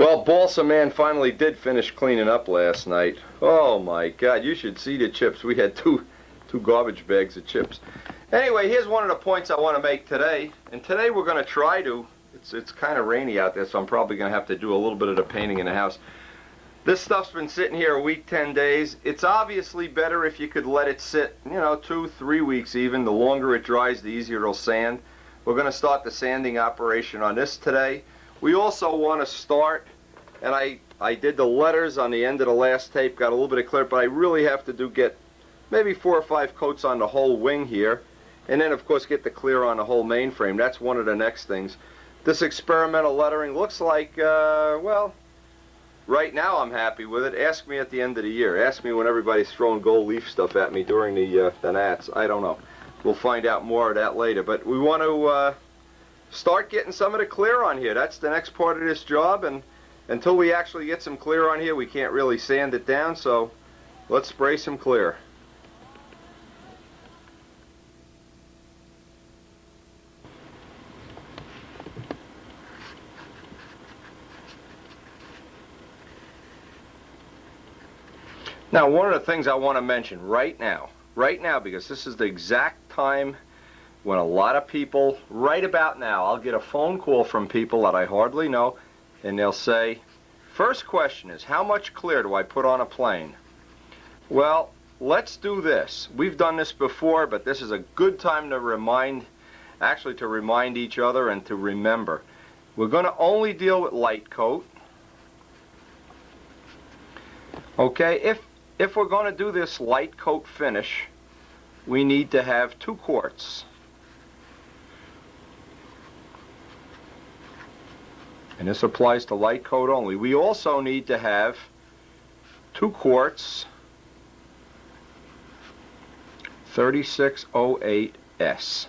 Well, Balsa Man finally did finish cleaning up last night. Oh my God, you should see the chips. We had two garbage bags of chips. Anyway, here's one of the points I want to make today. And today we're going to try to, it's kind of rainy out there, so I'm probably going to have to do a little bit of the painting in the house. This stuff's been sitting here a week, 10 days. It's obviously better if you could let it sit, 2-3 weeks even. The longer it dries, the easier it'll sand. We're going to start the sanding operation on this today. We also want to start, and I did the letters on the end of the last tape, got a little bit of clear, but I really have to get maybe 4 or 5 coats on the whole wing here, and then of course get the clear on the whole mainframe. That's one of the next things. This experimental lettering looks like, well, right now I'm happy with it. Ask me at the end of the year. Ask me when everybody's throwing gold leaf stuff at me during the Nats. I don't know. We'll find out more of that later. But we want to start getting some of the clear on here. That's the next part of this job, and until we actually get some clear on here, we can't really sand it down, so let's spray some clear. Now, one of the things I want to mention right now, because this is the exact time when a lot of people, right about now, I'll get a phone call from people that I hardly know, and they'll say, first question is, how much clear do I put on a plane? Well, let's do this. We've done this before, but this is a good time to remind each other and to remember. We're going to only deal with light coat. Okay, if we're going to do this light coat finish, we need to have 2 quarts. And this applies to light coat only. We also need to have 2 quarts 3608S.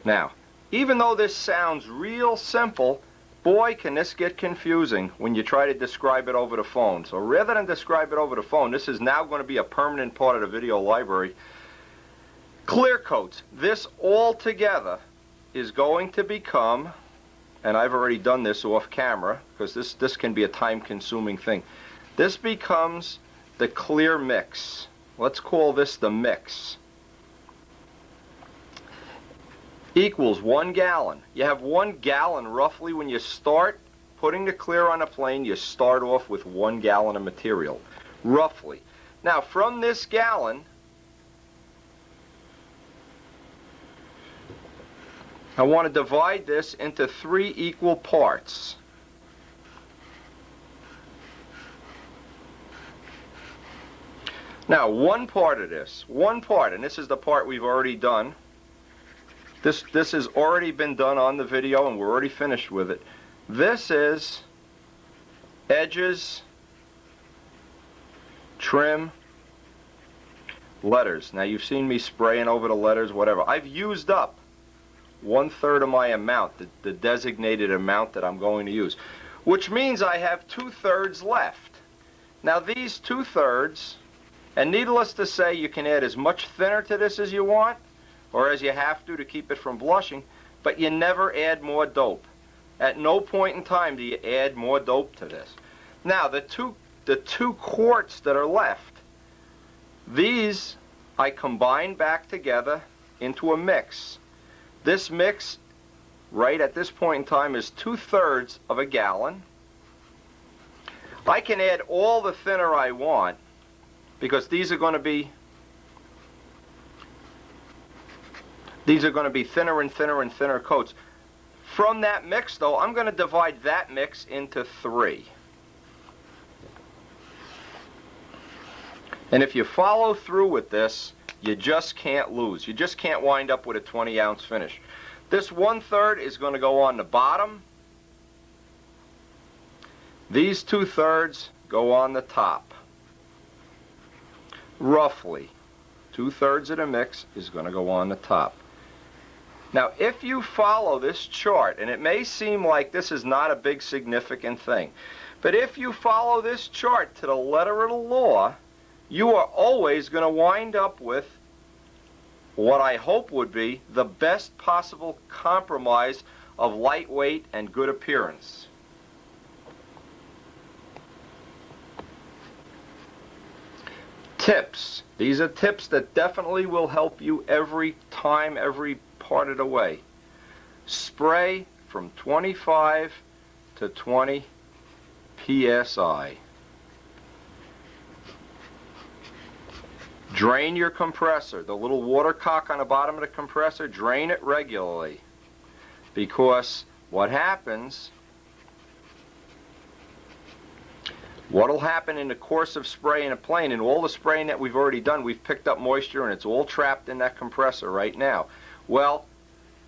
Now, even though this sounds real simple, boy, can this get confusing when you try to describe it over the phone. So rather than describe it over the phone, this is now going to be a permanent part of the video library. Clear coats. This all together is going to become, and I've already done this off camera because this can be a time-consuming thing. This becomes the clear mix. Let's call this the mix. Equals 1 gallon. You have 1 gallon roughly when you start putting the clear on a plane. You start off with 1 gallon of material, roughly. Now from this gallon, I want to divide this into 3 equal parts. Now, one part, and this is the part we've already done. This has already been done on the video, and we're already finished with it. This is edges, trim, letters. Now, you've seen me spraying over the letters, whatever. I've used up 1/3 of my amount, the designated amount that I'm going to use, which means I have 2/3 left. Now these 2/3, and needless to say, you can add as much thinner to this as you want, or as you have to keep it from blushing, but you never add more dope. At no point in time do you add more dope to this. Now the two quarts that are left, these I combine back together into a mix. This mix, right at this point in time, is 2/3 of a gallon. I can add all the thinner I want because these are going to be thinner and thinner and thinner coats. From that mix, though, I'm going to divide that mix into 3. And if you follow through with this, you just can't lose. You just can't wind up with a 20-ounce finish. This 1/3 is going to go on the bottom. These 2/3 go on the top. Roughly, 2/3 of the mix is going to go on the top. Now, if you follow this chart, and it may seem like this is not a big significant thing, but if you follow this chart to the letter of the law, you are always going to wind up with what I hope would be the best possible compromise of lightweight and good appearance. Tips. These are tips that definitely will help you every time, every part of the way. Spray from 25 to 20 psi. Drain your compressor. The little water cock on the bottom of the compressor, drain it regularly. Because what happens, what'll happen in the course of spraying a plane, and all the spraying that we've already done, we've picked up moisture and it's all trapped in that compressor right now. Well,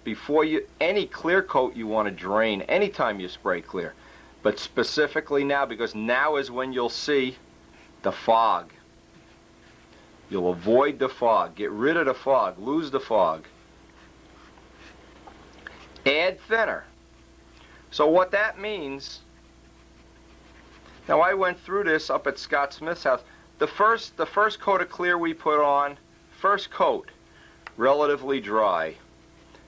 before you, any clear coat you want to drain anytime you spray clear. But specifically now, because now is when you'll see the fog. You'll avoid the fog. Get rid of the fog. Lose the fog. Add thinner. So what that means, now I went through this up at Scott Smith's house. The first coat of clear we put on, first coat, relatively dry.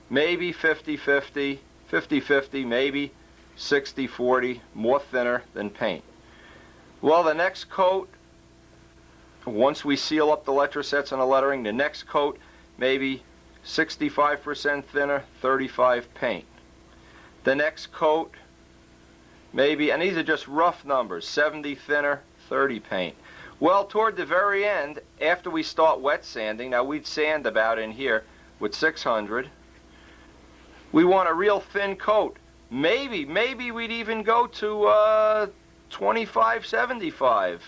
Maybe 50-50, 50-50, maybe 60-40, more thinner than paint. Well, the next coat, once we seal up the letrosets and the lettering, the next coat, maybe 65% thinner, 35 paint. The next coat, maybe, and these are just rough numbers, 70 thinner, 30 paint. Well, toward the very end, after we start wet sanding, now we'd sand about in here with 600. We want a real thin coat. Maybe we'd even go to 25-75.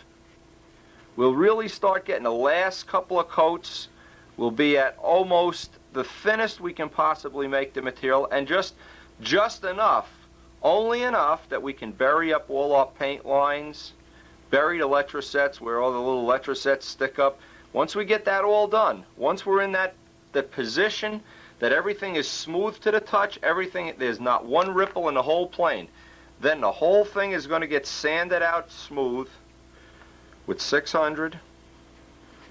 We'll really start getting the last couple of coats. We'll be at almost the thinnest we can possibly make the material, and just enough, only enough that we can bury up all our paint lines, bury the letrosets where all the little letrosets stick up. Once we get that all done, once we're in that position that everything is smooth to the touch, everything, there's not one ripple in the whole plane, then the whole thing is going to get sanded out smooth with 600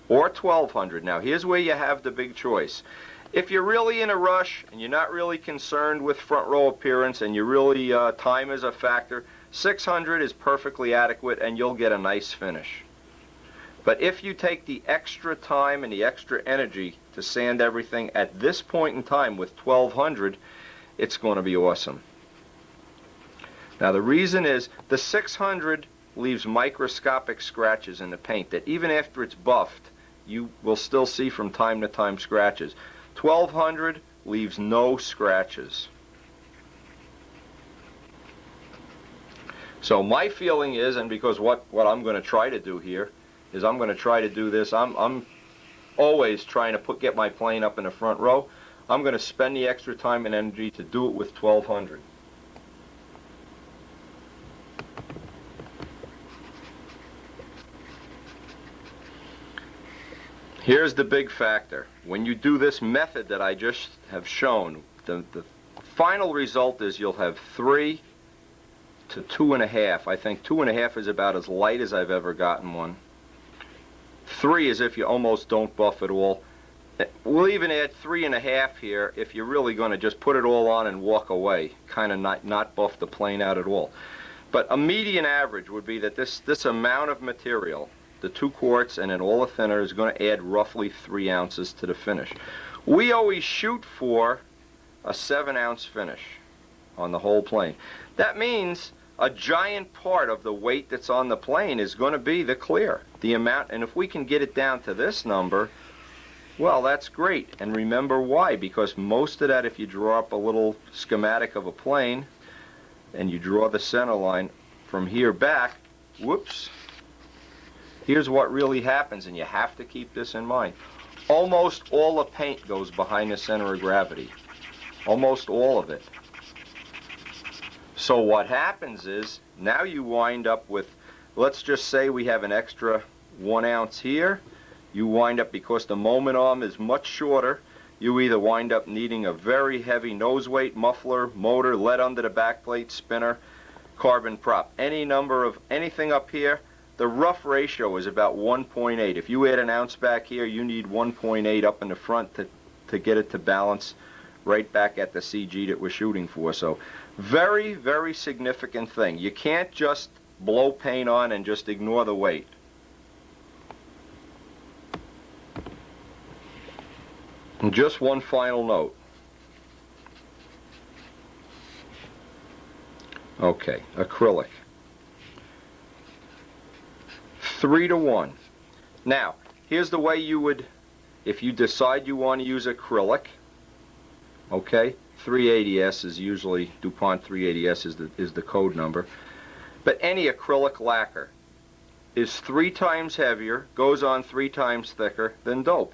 or 1200. Now here's where you have the big choice. If you're really in a rush and you're not really concerned with front row appearance and you really, time is a factor, 600 is perfectly adequate and you'll get a nice finish. But if you take the extra time and the extra energy to sand everything at this point in time with 1200, it's going to be awesome. Now the reason is the 600 leaves microscopic scratches in the paint that even after it's buffed, you will still see from time to time scratches. 1200 leaves no scratches. So my feeling is, and because what I'm going to try to do here is I'm going to try to do this. I'm always trying to get my plane up in the front row. I'm going to spend the extra time and energy to do it with 1200. Here's the big factor. When you do this method that I just have shown, the final result is you'll have 3 to 2.5. I think 2.5 is about as light as I've ever gotten one. 3 is if you almost don't buff at all. We'll even add 3.5 here if you're really going to just put it all on and walk away, kind of not buff the plane out at all. But a median average would be that this amount of material, the 2 quarts and then all the thinner, is going to add roughly 3 ounces to the finish. We always shoot for a 7-ounce finish on the whole plane. That means a giant part of the weight that's on the plane is going to be the clear, the amount, and if we can get it down to this number, well, that's great. And remember why? Because most of that, if you draw up a little schematic of a plane and you draw the center line from here back, whoops, here's what really happens, and you have to keep this in mind. Almost all the paint goes behind the center of gravity. Almost all of it. So what happens is, now you wind up with, let's just say we have an extra 1 ounce here. You wind up, because the moment arm is much shorter, you either wind up needing a very heavy nose weight, muffler, motor, lead under the backplate, spinner, carbon prop. Any number of anything up here, the rough ratio is about 1.8. If you add an ounce back here, you need 1.8 up in the front to get it to balance right back at the CG that we're shooting for. So very, very significant thing. You can't just blow paint on and just ignore the weight. And just one final note. Okay, acrylic. 3-to-1. Now, here's the way you would, if you decide you want to use acrylic, okay, 380S is usually, DuPont 380S is the code number, but any acrylic lacquer is 3 times heavier, goes on 3 times thicker than dope.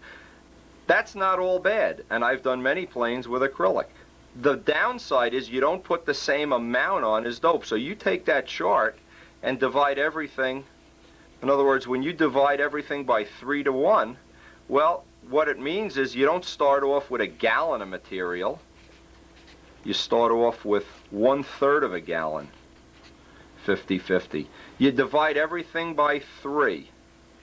That's not all bad, and I've done many planes with acrylic. The downside is you don't put the same amount on as dope, so you take that chart and divide everything. In other words, when you divide everything by 3-to-1, well, what it means is you don't start off with a gallon of material. You start off with 1/3 of a gallon, 50-50. You divide everything by 3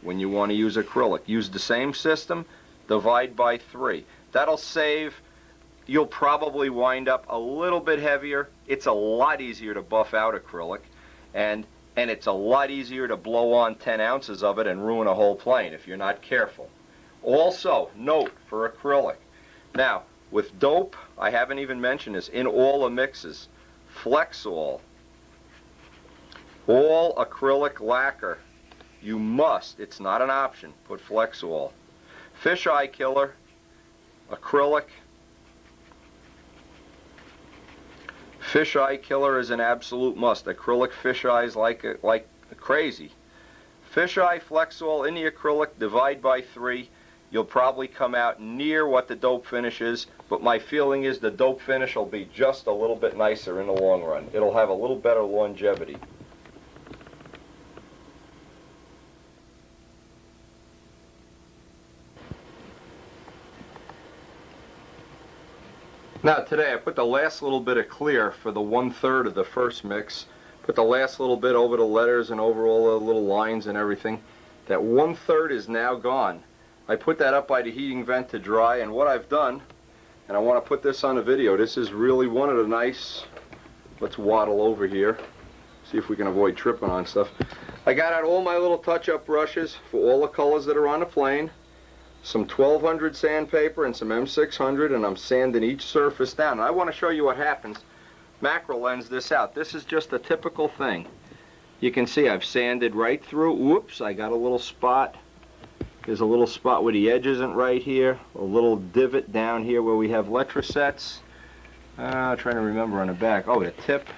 when you want to use acrylic. Use the same system, divide by 3. That'll save, you'll probably wind up a little bit heavier. It's a lot easier to buff out acrylic, and it's a lot easier to blow on 10 ounces of it and ruin a whole plane if you're not careful. Also, note for acrylic. Now, with dope, I haven't even mentioned this, in all the mixes, Flexol, all acrylic lacquer, you must, it's not an option, put Flexol. Fisheye killer, acrylic. Fisheye killer is an absolute must. Acrylic fisheyes like crazy. Fisheye, Flexol in the acrylic, divide by 3. You'll probably come out near what the dope finish is, but my feeling is the dope finish will be just a little bit nicer in the long run. It'll have a little better longevity. Now today I put the last little bit of clear for the 1/3 of the first mix. Put the last little bit over the letters and over all the little lines and everything. That 1/3 is now gone. I put that up by the heating vent to dry, and what I've done, and I want to put this on a video, this is really one of the nice, let's waddle over here, see if we can avoid tripping on stuff. I got out all my little touch-up brushes for all the colors that are on the plane, some 1200 sandpaper and some M600, and I'm sanding each surface down. And I want to show you what happens. Macro lens this out. This is just a typical thing. You can see I've sanded right through. Whoops, I got a little spot. There's a little spot where the edge isn't right here. A little divot down here where we have letrosets. I'm trying to remember on the back. Oh, the tip.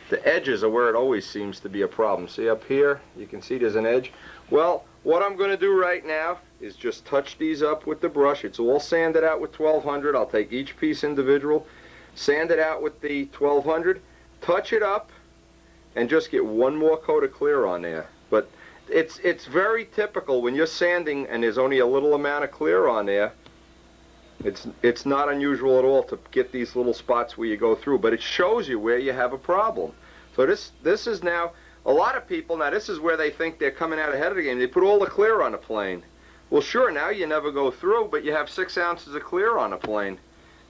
The edges are where it always seems to be a problem. See up here? You can see there's an edge. Well, what I'm going to do right now is just touch these up with the brush. It's all sanded out with 1200. I'll take each piece individual, sand it out with the 1200, touch it up, and just get one more coat of clear on there. But it's very typical when you're sanding and there's only a little amount of clear on there. It's not unusual at all to get these little spots where you go through, but it shows you where you have a problem. So this is now, a lot of people, now this is where they think they're coming out ahead of the game. They put all the clear on the plane. Well, sure, now you never go through, but you have 6 ounces of clear on the plane.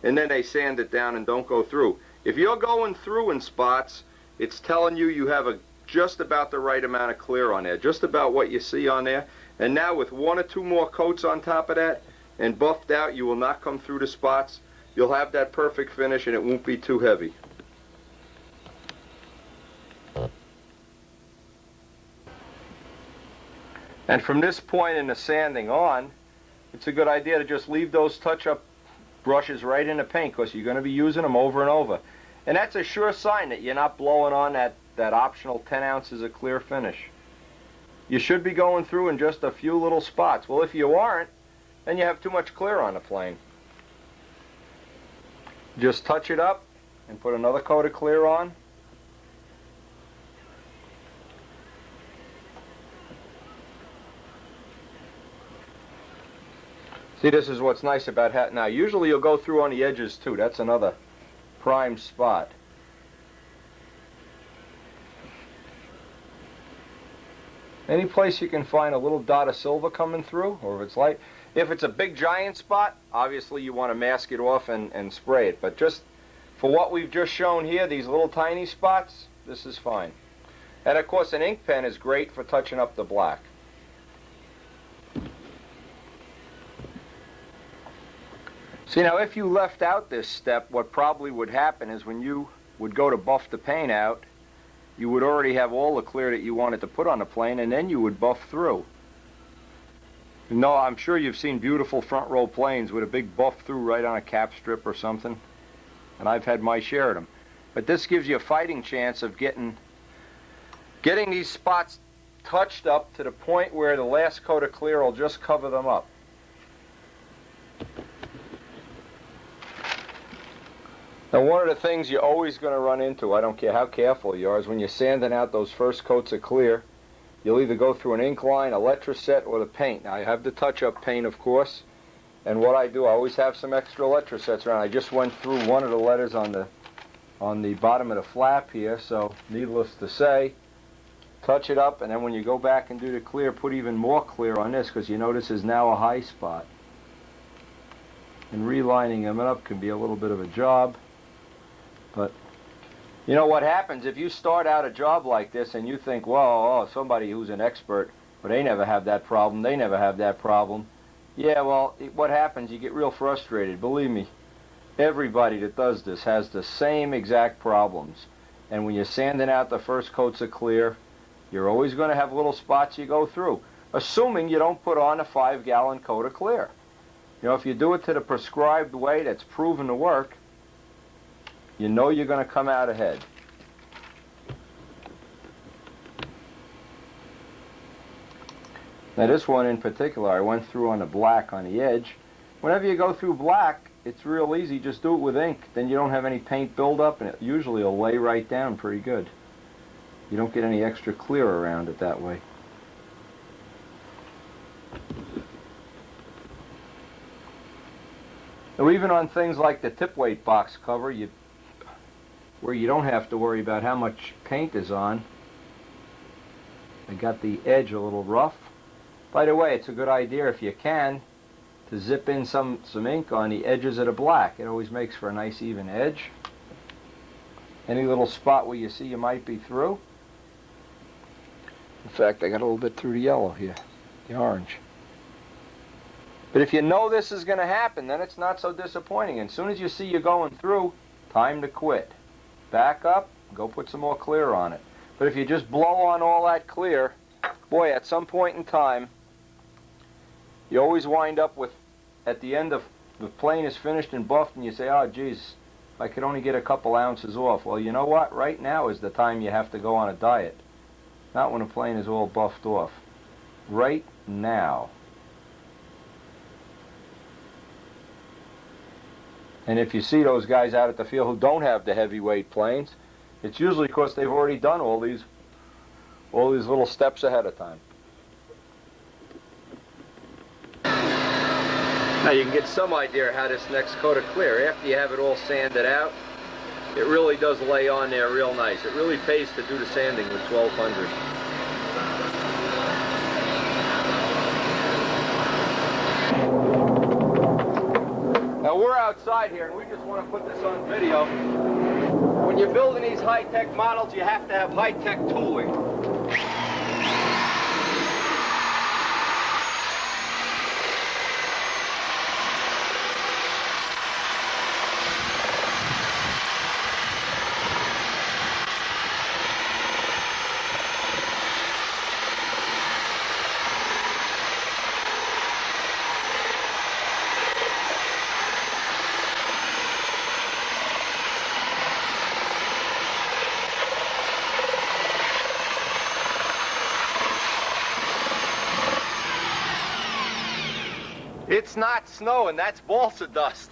And then they sand it down and don't go through. If you're going through in spots, it's telling you you have just about the right amount of clear on there, just about what you see on there. And now with 1 or 2 more coats on top of that and buffed out, you will not come through the spots. You'll have that perfect finish and it won't be too heavy. And from this point in the sanding on, it's a good idea to just leave those touch-up brushes right in the paint, because you're going to be using them over and over. And that's a sure sign that you're not blowing on that optional 10 ounces of clear finish. You should be going through in just a few little spots. Well, if you aren't, then you have too much clear on the plane. Just touch it up and put another coat of clear on. See, this is what's nice about hat. Now, usually you'll go through on the edges too. That's another prime spot. Any place you can find a little dot of silver coming through, or if it's light. If it's a big giant spot, obviously you want to mask it off and spray it. But just for what we've just shown here, these little tiny spots, this is fine. And of course an ink pen is great for touching up the black. See, now if you left out this step, what probably would happen is when you would go to buff the paint out, you would already have all the clear that you wanted to put on the plane, and then you would buff through. No, I'm sure you've seen beautiful front row planes with a big buff through right on a cap strip or something, and I've had my share of them. But this gives you a fighting chance of getting these spots touched up to the point where the last coat of clear will just cover them up. Now, one of the things you're always going to run into, I don't care how careful you are, is when you're sanding out those first coats of clear, you'll either go through an ink line, a Letraset, or the paint. Now, I have the touch-up paint, of course, and what I do, I always have some extra Letrasets around. I just went through one of the letters on the bottom of the flap here, so needless to say, touch it up, and then when you go back and do the clear, put even more clear on this, because you know this is now a high spot. And relining them up can be a little bit of a job. But you know what happens if you start out a job like this and you think, well, somebody who's an expert, but they never have that problem, they never have that problem. Yeah, well, what happens, you get real frustrated. Believe me, everybody that does this has the same exact problems. And when you're sanding out the first coats of clear, you're always going to have little spots you go through, assuming you don't put on a 5-gallon coat of clear. You know, if you do it to the prescribed way that's proven to work, you know you're going to come out ahead. Now this one in particular, I went through on the black on the edge. Whenever you go through black, it's real easy. Just do it with ink. Then you don't have any paint buildup, and it usually will lay right down pretty good. You don't get any extra clear around it that way. Now even on things like the tip weight box cover, where you don't have to worry about how much paint is on, I got the edge a little rough. By the way, it's a good idea if you can to zip in some ink on the edges of the black. It always makes for a nice even edge. Any little spot where you see you might be through. In fact, I got a little bit through the yellow here, the orange. But if you know this is going to happen, then it's not so disappointing. And as soon as you see you going through, time to quit. Back up, go put some more clear on it. But if you just blow on all that clear, boy, at some point in time, you always wind up with, at the end of the plane is finished and buffed, and you say, oh, geez, I could only get a couple ounces off. Well, you know what? Right now is the time you have to go on a diet. Not when a plane is all buffed off. Right now. And if you see those guys out at the field who don't have the heavyweight planes, it's usually because they've already done all these little steps ahead of time. Now you can get some idea how this next coat of clear, after you have it all sanded out, it really does lay on there real nice. It really pays to do the sanding with 1200. Now we're outside here and we just want to put this on video. When you're building these high-tech models, you have to have high-tech tooling. It's not snowing, that's balsa dust.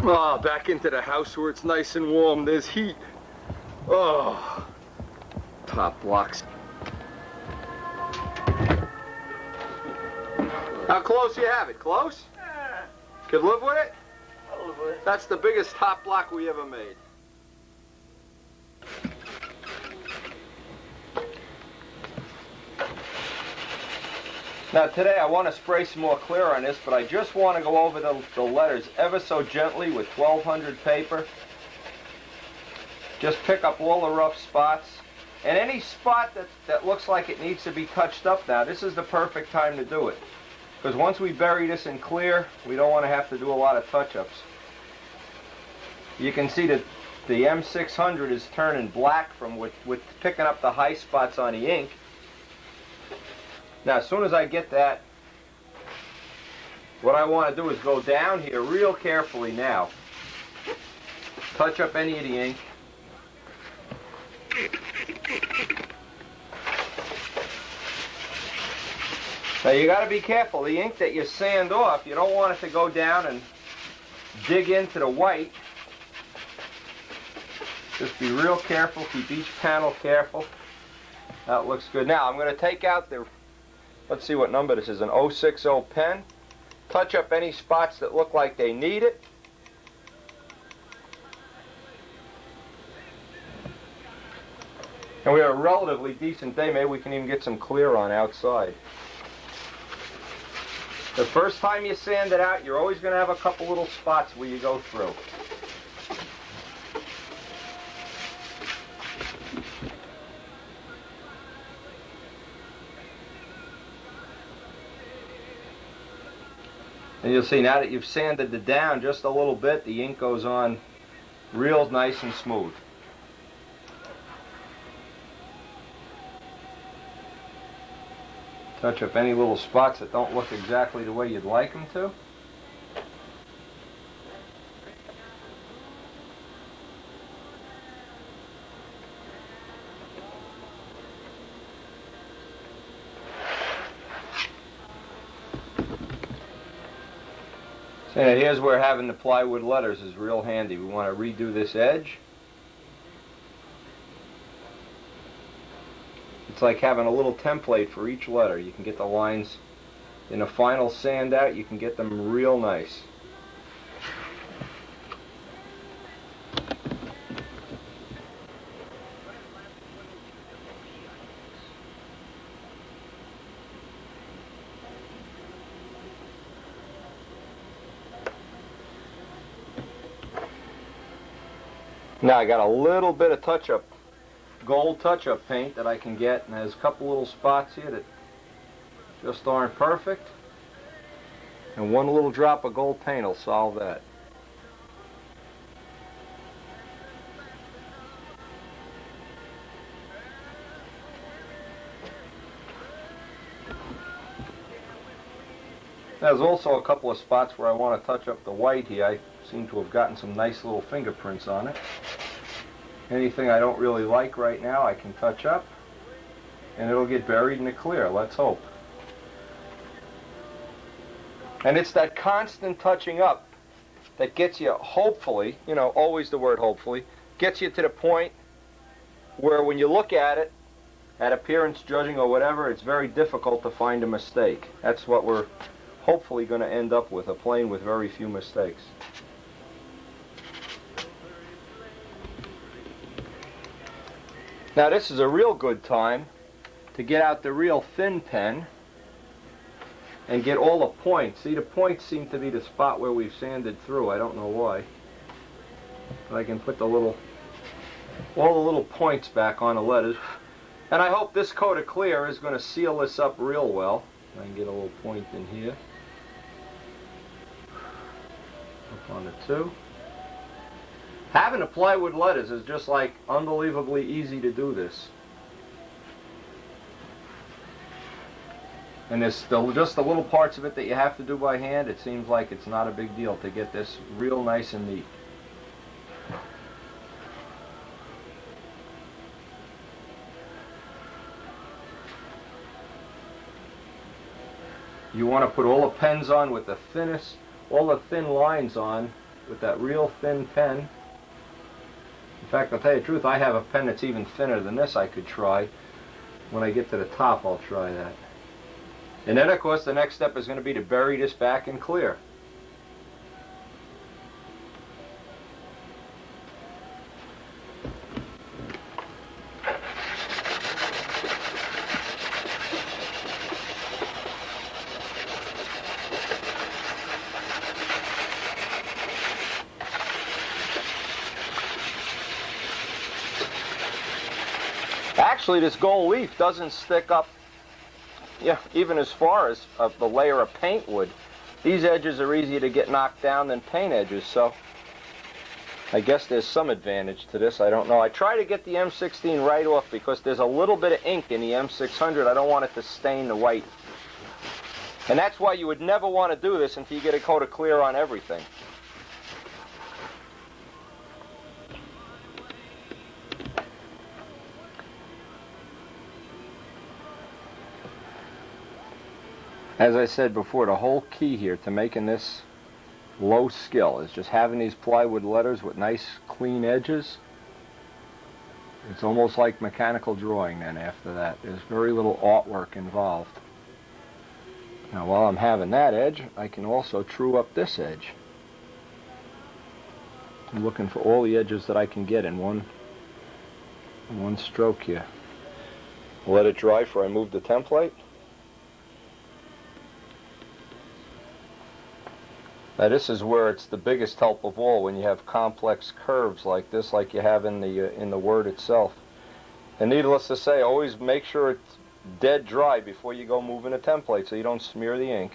Oh, back into the house where it's nice and warm. There's heat. Oh, top blocks. How close you have it? Close? Could live with it? I'll live with it. That's the biggest top block we ever made. Now today I want to spray some more clear on this, but I just want to go over the letters ever so gently with 1200 paper. Just pick up all the rough spots. And any spot that looks like it needs to be touched up now, this is the perfect time to do it. Because once we bury this in clear, we don't want to have to do a lot of touch-ups. You can see that the M600 is turning black from with picking up the high spots on the ink. Now, as soon as I get that, what I want to do is go down here real carefully now. Touch up any of the ink. Now you got to be careful. The ink that you sand off, you don't want it to go down and dig into the white. Just be real careful. Keep each panel careful. That looks good. Now I'm going to take out the, let's see what number this is, an 060 pen. Touch up any spots that look like they need it. And we have a relatively decent day. Maybe we can even get some clear on outside. The first time you sand it out, you're always going to have a couple little spots where you go through. And you'll see now that you've sanded it down just a little bit, the ink goes on real nice and smooth. Touch up any little spots that don't look exactly the way you'd like them to. So here's where having the plywood letters is real handy. We want to redo this edge. It's like having a little template for each letter. You can get the lines in a final sand out. You can get them real nice. Now I got a little bit of touch-up, gold touch-up paint that I can get, and there's a couple little spots here that just aren't perfect. And one little drop of gold paint will solve that. There's also a couple of spots where I want to touch up the white here. I seem to have gotten some nice little fingerprints on it. Anything I don't really like right now I can touch up, and it'll get buried in the clear, let's hope. And it's that constant touching up that gets you, hopefully, you know, always the word hopefully, gets you to the point where when you look at it, at appearance judging or whatever, it's very difficult to find a mistake. That's what we're hopefully going to end up with, a plane with very few mistakes. Now this is a real good time to get out the real thin pen and get all the points. See, the points seem to be the spot where we've sanded through. I don't know why. But I can put the little, all the little points back on the letters. And I hope this coat of clear is going to seal this up real well. I can get a little point in here. Up on the two. Having the plywood letters is just like unbelievably easy to do this. And there's still just the little parts of it that you have to do by hand. It seems like it's not a big deal to get this real nice and neat. You want to put all the pens on with the thinnest, all the thin lines on with that real thin pen. In fact, I'll tell you the truth, I have a pen that's even thinner than this I could try. When I get to the top, I'll try that. And then, of course, the next step is going to be to bury this back in clear. Actually, this gold leaf doesn't stick up, even as far as the layer of paint would. These edges are easier to get knocked down than paint edges, so I guess there's some advantage to this. I don't know. I try to get the M16 right off because there's a little bit of ink in the M600. I don't want it to stain the white. And that's why you would never want to do this until you get a coat of clear on everything. As I said before, the whole key here to making this low skill is just having these plywood letters with nice clean edges. It's almost like mechanical drawing then after that. There's very little artwork involved. Now while I'm having that edge, I can also true up this edge. I'm looking for all the edges that I can get in one stroke here. Let it dry before I move the template. Now this is where it's the biggest help of all when you have complex curves like this, like you have in the word itself. And needless to say, always make sure it's dead dry before you go moving a template so you don't smear the ink.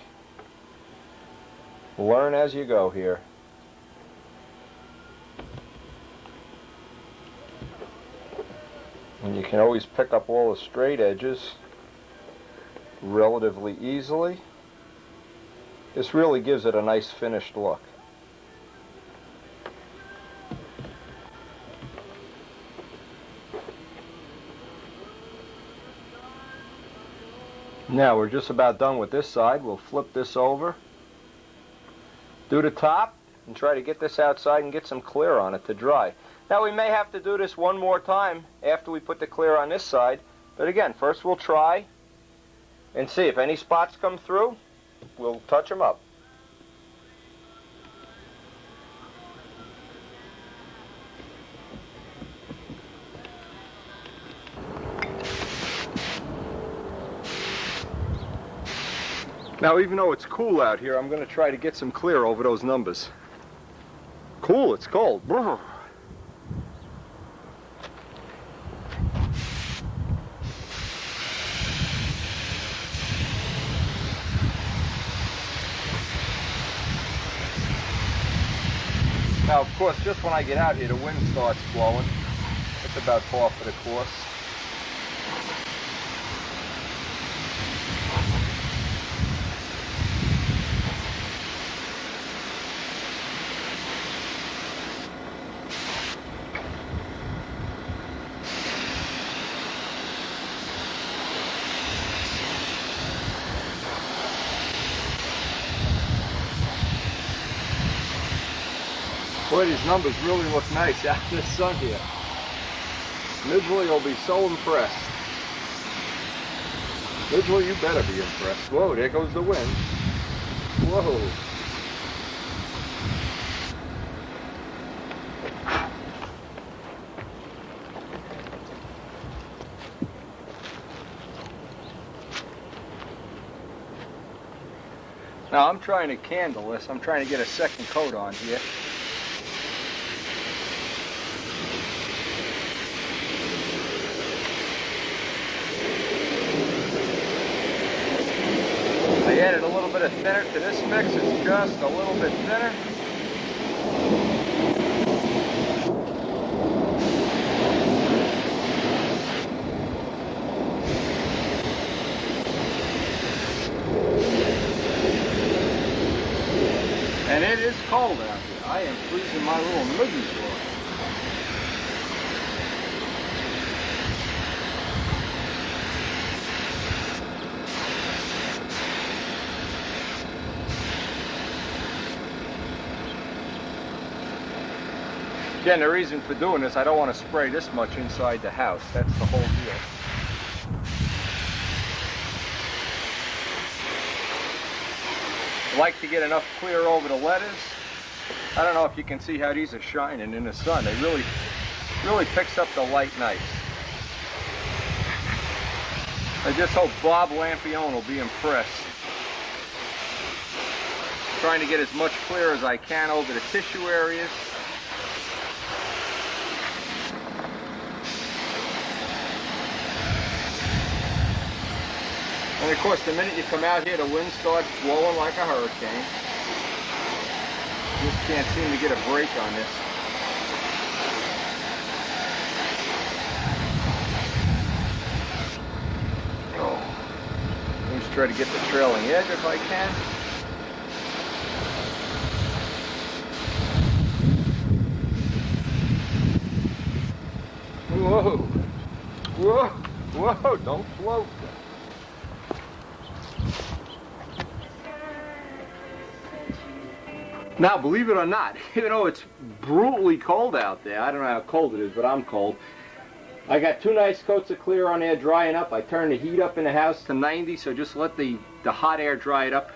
Learn as you go here. And you can always pick up all the straight edges relatively easily. This really gives it a nice finished look. Now we're just about done with this side. We'll flip this over, do the top, and try to get this outside and get some clear on it to dry. Now we may have to do this one more time after we put the clear on this side, but again, first we'll try and see if any spots come through. We'll touch them up. Now, even though it's cool out here, I'm going to try to get some clear over those numbers. Cool, it's cold. Brr. Now, of course, just when I get out here, the wind starts blowing. It's about par for the course. Boy, these numbers really look nice out in the sun here. Midgley will be so impressed. Midgley, you better be impressed. Whoa, there goes the wind. Whoa. Now I'm trying to candle this. I'm trying to get a second coat on here. I added a little bit of thinner to this mix. It's just a little bit thinner. And it is cold out here. I am freezing my little mittens off. Again, the reason for doing this, I don't want to spray this much inside the house. That's the whole deal. I like to get enough clear over the letters. I don't know if you can see how these are shining in the sun. They really picks up the light nice. I just hope Bob Lampione will be impressed. Trying to get as much clear as I can over the tissue areas. And of course, the minute you come out here, the wind starts blowing like a hurricane. Just can't seem to get a break on this. Let's try to get the trailing edge if I can. Whoa! Whoa! Whoa! Don't float. Now, believe it or not, even though it's brutally cold out there, I don't know how cold it is, but I'm cold. I got 2 nice coats of clear on there drying up. I turned the heat up in the house to 90, so just let the hot air dry it up.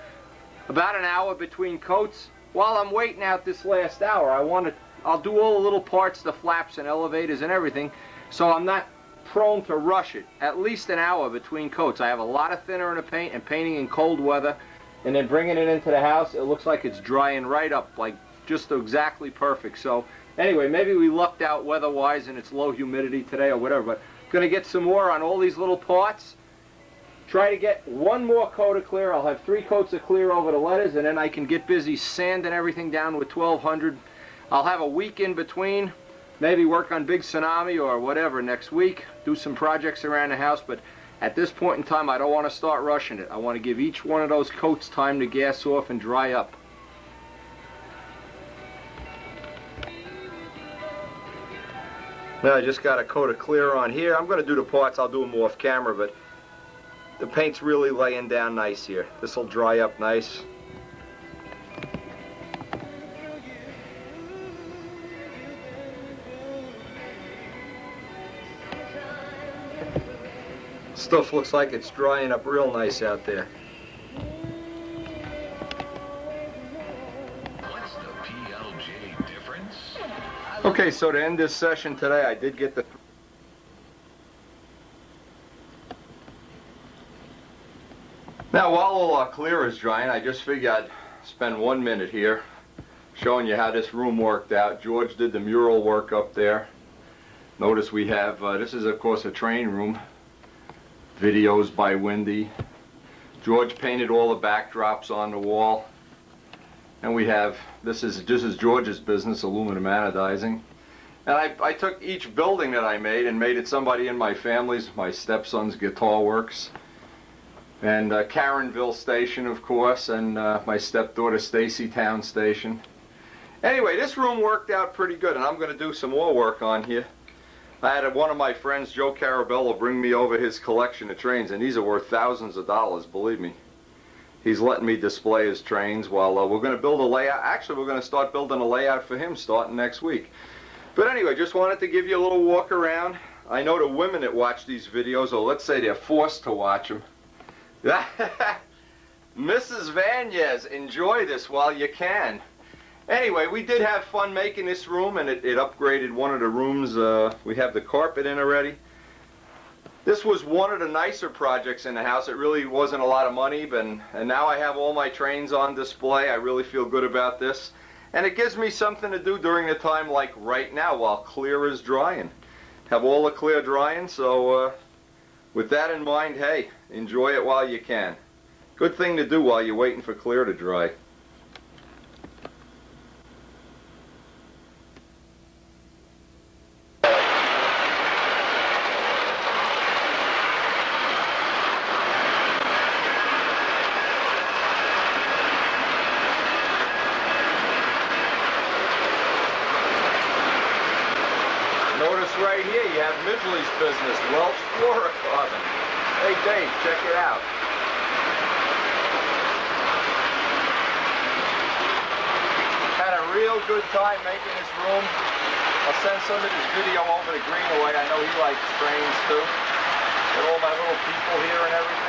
About an hour between coats. While I'm waiting out this last hour, I'll do all the little parts, the flaps and elevators and everything, so I'm not prone to rush it. At least an hour between coats. I have a lot of thinner in the paint and painting in cold weather, and then bringing it into the house, it looks like it's drying right up, like just exactly perfect. So anyway, maybe we lucked out weather-wise and it's low humidity today or whatever, but going to get some more on all these little parts. Try to get 1 more coat of clear. I'll have 3 coats of clear over the letters, and then I can get busy sanding everything down with 1200. I'll have a week in between, maybe work on Big Tsunami or whatever next week, do some projects around the house, but at this point in time, I don't want to start rushing it. I want to give each one of those coats time to gas off and dry up. Now I just got a coat of clear on here. I'm going to do the parts. I'll do them off camera, but the paint's really laying down nice here. This will dry up nice. Stuff looks like it's drying up real nice out there. What's the PLJ difference? Okay, so to end this session today, I did get the... Now, while all clear is drying, I just figured I'd spend 1 minute here showing you how this room worked out. George did the mural work up there. Notice we have, this is of course a train room. Videos by Wendy. George painted all the backdrops on the wall. And we have, this is George's business, aluminum anodizing. And I took each building that I made and made it somebody in my family's, my stepson's Guitar Works. And Caronville Station, of course, and my stepdaughter Stacy Town Station. Anyway, this room worked out pretty good, and I'm going to do some more work on here. I had one of my friends, Joe Carabello, bring me over his collection of trains, and these are worth thousands of dollars, believe me. He's letting me display his trains while we're going to build a layout. Actually, we're going to start building a layout for him starting next week. But anyway, just wanted to give you a little walk around. I know the women that watch these videos, or let's say they're forced to watch them. Mrs. Vanyez, enjoy this while you can. Anyway, we did have fun making this room, and it upgraded one of the rooms. We have the carpet in already. This was one of the nicer projects in the house. It really wasn't a lot of money, and now I have all my trains on display. I really feel good about this. And it gives me something to do during the time like right now while clear is drying. Have all the clear drying, so with that in mind, hey, enjoy it while you can. Good thing to do while you're waiting for clear to dry. Right here you have Midgley's business, Welch Fluorocarbon. Hey Dave, check it out. Had a real good time making this room. I'll send some of this video over to Greenaway. I know he likes trains too. Got all my little people here and everything.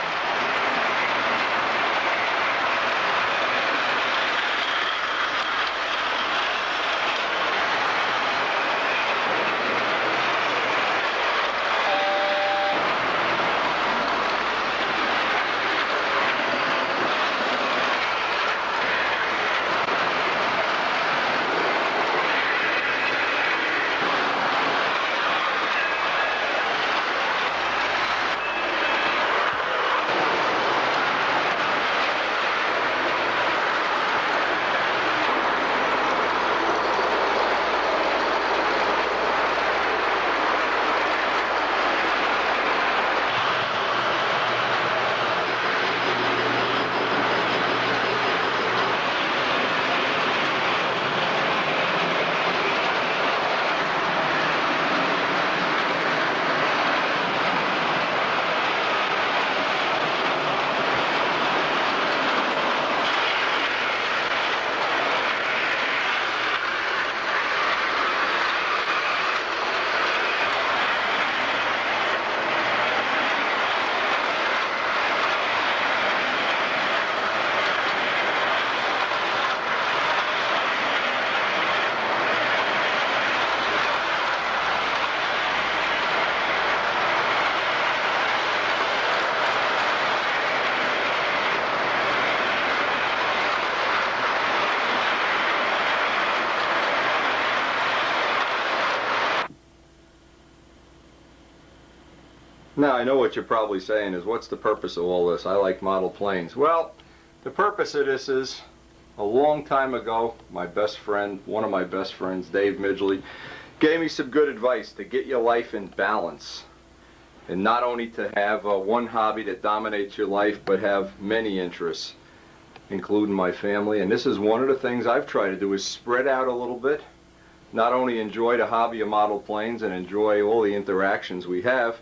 Now, I know what you're probably saying is, what's the purpose of all this? I like model planes. Well, the purpose of this is, a long time ago, my best friend, one of my best friends, Dave Midgley, gave me some good advice to get your life in balance. And not only to have one hobby that dominates your life, but have many interests, including my family. And this is one of the things I've tried to do, is spread out a little bit. Not only enjoy the hobby of model planes and enjoy all the interactions we have,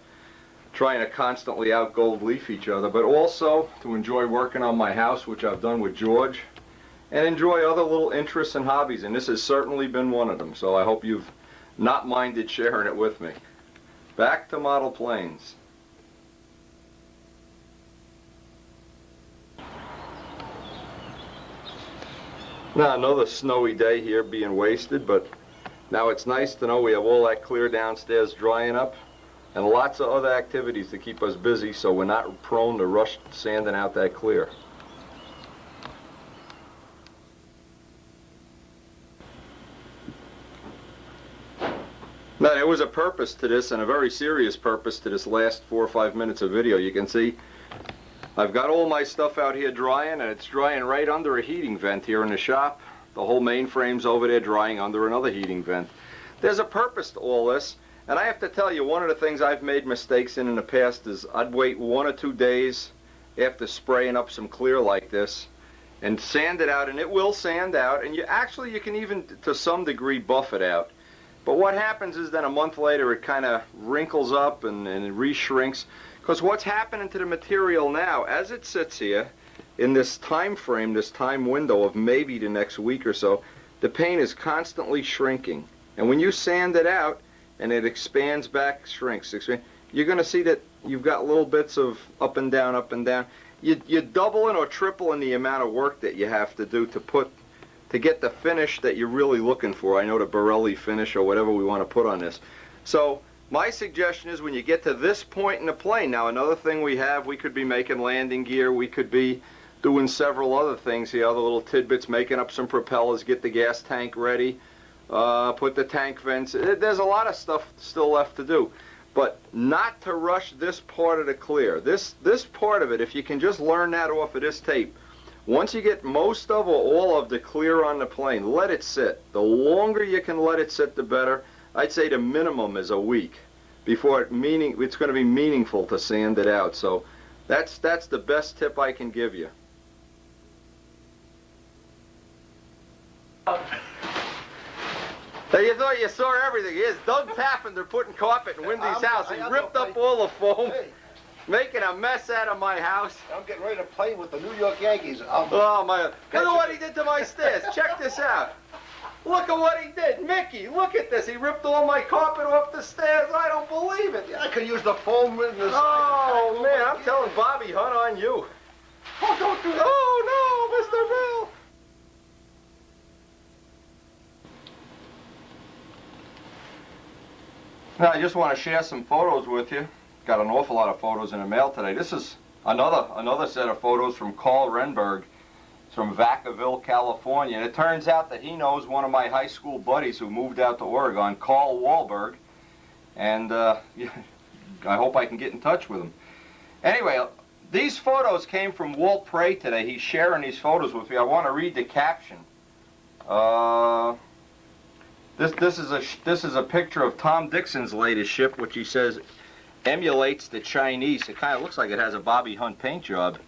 trying to constantly out-gold leaf each other, but also to enjoy working on my house, which I've done with George, and enjoy other little interests and hobbies, and this has certainly been one of them, so I hope you've not minded sharing it with me. Back to model planes. Now, another snowy day here being wasted, but now it's nice to know we have all that clear downstairs drying up, and lots of other activities to keep us busy, so we're not prone to rush sanding out that clear. Now, there was a purpose to this, and a very serious purpose to this last 4 or 5 minutes of video. You can see I've got all my stuff out here drying, and it's drying right under a heating vent here in the shop. The whole mainframe's over there drying under another heating vent. There's a purpose to all this. And I have to tell you, one of the things I've made mistakes in the past is I'd wait 1 or 2 days after spraying up some clear like this and sand it out, and it will sand out, and you can even to some degree buff it out. But what happens is then a month later it kind of wrinkles up and it re-shrinks, because what's happening to the material now as it sits here in this time frame, this time window of maybe the next week or so, the paint is constantly shrinking. And when you sand it out, and it expands back, shrinks, you're going to see that you've got little bits of up and down, up and down. You're doubling or tripling the amount of work that you have to do to get the finish that you're really looking for. I know the Borelli finish or whatever we want to put on this. So my suggestion is, when you get to this point in the plane, now another thing we could be making landing gear, we could be doing several other things here, other little tidbits, making up some propellers, get the gas tank ready. Put the tank vents. There's a lot of stuff still left to do, but not to rush this part of the clear. This part of it, if you can just learn that off of this tape, once you get most of or all of the clear on the plane, let it sit. The longer you can let it sit, the better. I'd say the minimum is a week before it's going to be meaningful to sand it out. So that's the best tip I can give you. You thought you saw everything. Here's Doug tapping. They're putting carpet in Wendy's house. He ripped up all the foam, making a mess out of my house. I'm getting ready to play with the New York Yankees. Oh, my. Look at what he did to my stairs. Check this out. Look at what he did. Mickey, look at this. He ripped all my carpet off the stairs. I don't believe it. I could use the foam in the Oh, man, I'm telling Bobby Hunt on you. Oh, don't do that. Oh, no, Mr. Bill. Now, I just want to share some photos with you. Got an awful lot of photos in the mail today. This is another set of photos from Carl Renberg. It's from Vacaville, California. And it turns out that he knows one of my high school buddies who moved out to Oregon, Carl Wahlberg. And I hope I can get in touch with him. Anyway, these photos came from Walt Prey today. He's sharing these photos with me. I want to read the caption. This is a picture of Tom Dixon's latest ship, which he says emulates the Chinese. It kind of looks like it has a Bobby Hunt paint job.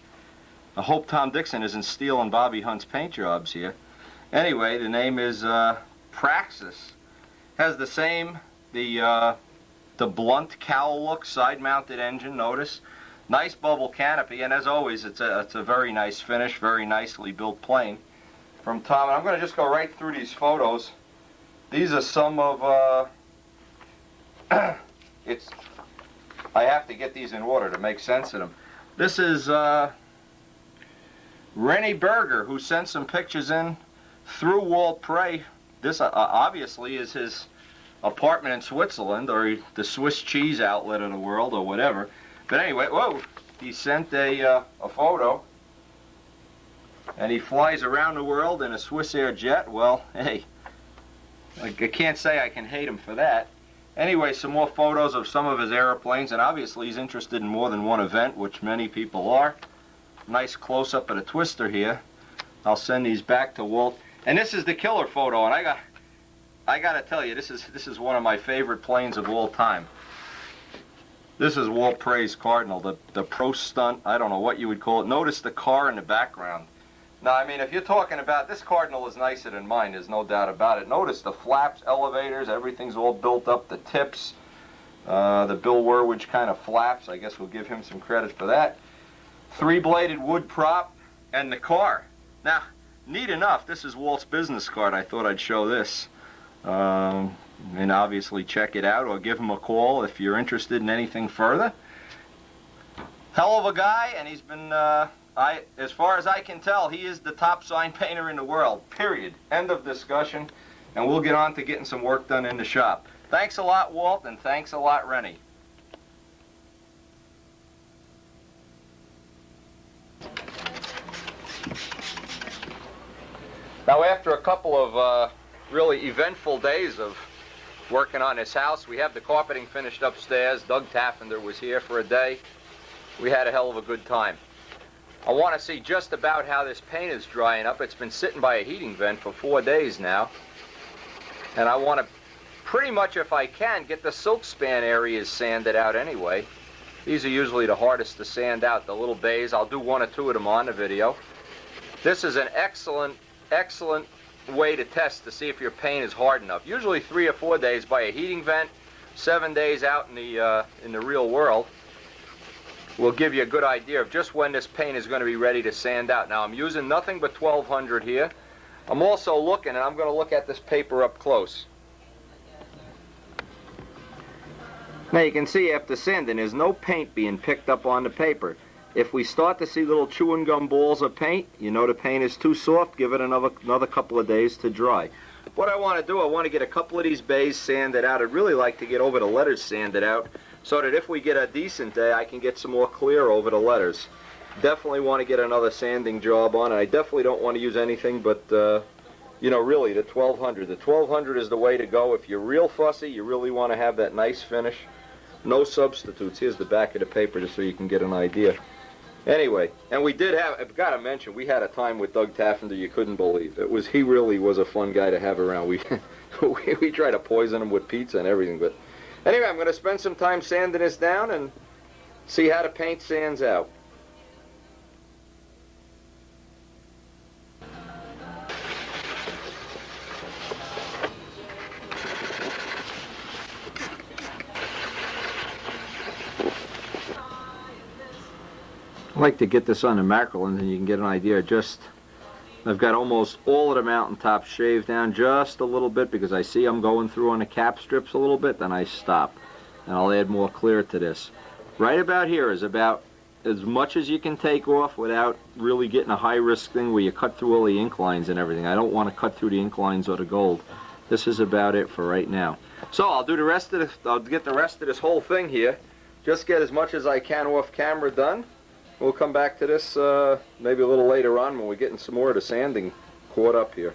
I hope Tom Dixon isn't stealing Bobby Hunt's paint jobs here. Anyway, the name is Praxis. Has the same, the blunt cowl look, side-mounted engine, notice. Nice bubble canopy, and as always, it's a very nice finish, very nicely built plane from Tom. And I'm going to just go right through these photos. These are some of, I have to get these in order to make sense of them. This is Rennie Berger, who sent some pictures in through Walt Prey. This obviously is his apartment in Switzerland, or the Swiss cheese outlet of the world, or whatever. But anyway, whoa, he sent a photo, and he flies around the world in a Swiss Air jet. Well, hey, I can't say I can hate him for that. Anyway, some more photos of some of his airplanes, and obviously he's interested in more than one event, which many people are. Nice close-up of the twister here. I'll send these back to Walt. And this is the killer photo, and I got to tell you, this is one of my favorite planes of all time. This is Walt Prey's Cardinal, the pro stunt, I don't know what you would call it. Notice the car in the background. Now, I mean, if you're talking about, this Cardinal is nicer than mine, there's no doubt about it. Notice the flaps, elevators, everything's all built up, the tips, the Bill Werwich kind of flaps. I guess we'll give him some credit for that. Three-bladed wood prop, and the car. Now, neat enough, this is Walt's business card. I thought I'd show this. And obviously check it out or give him a call if you're interested in anything further. Hell of a guy, and he's been, as far as I can tell, he is the top sign painter in the world, period. End of discussion, and we'll get on to getting some work done in the shop. Thanks a lot, Walt, and thanks a lot, Rennie. Now, after a couple of really eventful days of working on this house, we have the carpeting finished upstairs. Doug Taffender was here for a day. We had a hell of a good time. I want to see just about how this paint is drying up. It's been sitting by a heating vent for 4 days now. And I want to pretty much, if I can, get the silk span areas sanded out anyway. These are usually the hardest to sand out, the little bays. I'll do 1 or 2 of them on the video. This is an excellent way to test to see if your paint is hard enough. Usually 3 or 4 days by a heating vent, 7 days out in the real world will give you a good idea of just when this paint is going to be ready to sand out. Now, I'm using nothing but 1200 here. I'm also looking, and I'm going to look at this paper up close. Now you can see after sanding there's no paint being picked up on the paper. If we start to see little chewing gum balls of paint, you know the paint is too soft, give it another couple of days to dry. What I want to do, I want to get a couple of these bays sanded out. I'd really like to get over the letters sanded out so that if we get a decent day, I can get some more clear over the letters. Definitely want to get another sanding job on it. I definitely don't want to use anything but, you know, really the 1200. The 1200 is the way to go. If you're real fussy, you really want to have that nice finish. No substitutes. Here's the back of the paper just so you can get an idea. Anyway, and we did have, I've got to mention, we had a time with Doug Taffender you couldn't believe. He really was a fun guy to have around. We tried to poison him with pizza and everything, but anyway, I'm going to spend some time sanding this down and see how the paint sands out. I like to get this on the mackerel, and then you can get an idea of just I've got almost all of the mountaintop shaved down just a little bit because I see I'm going through on the cap strips a little bit, then I stop. And I'll add more clear to this. Right about here is about as much as you can take off without really getting a high-risk thing where you cut through all the ink lines and everything. I don't want to cut through the ink lines or the gold. This is about it for right now. So I'll do the rest of this, I'll get the rest of this whole thing here. Just get as much as I can off camera done. We'll come back to this maybe a little later on when we're getting some more of the sanding caught up here.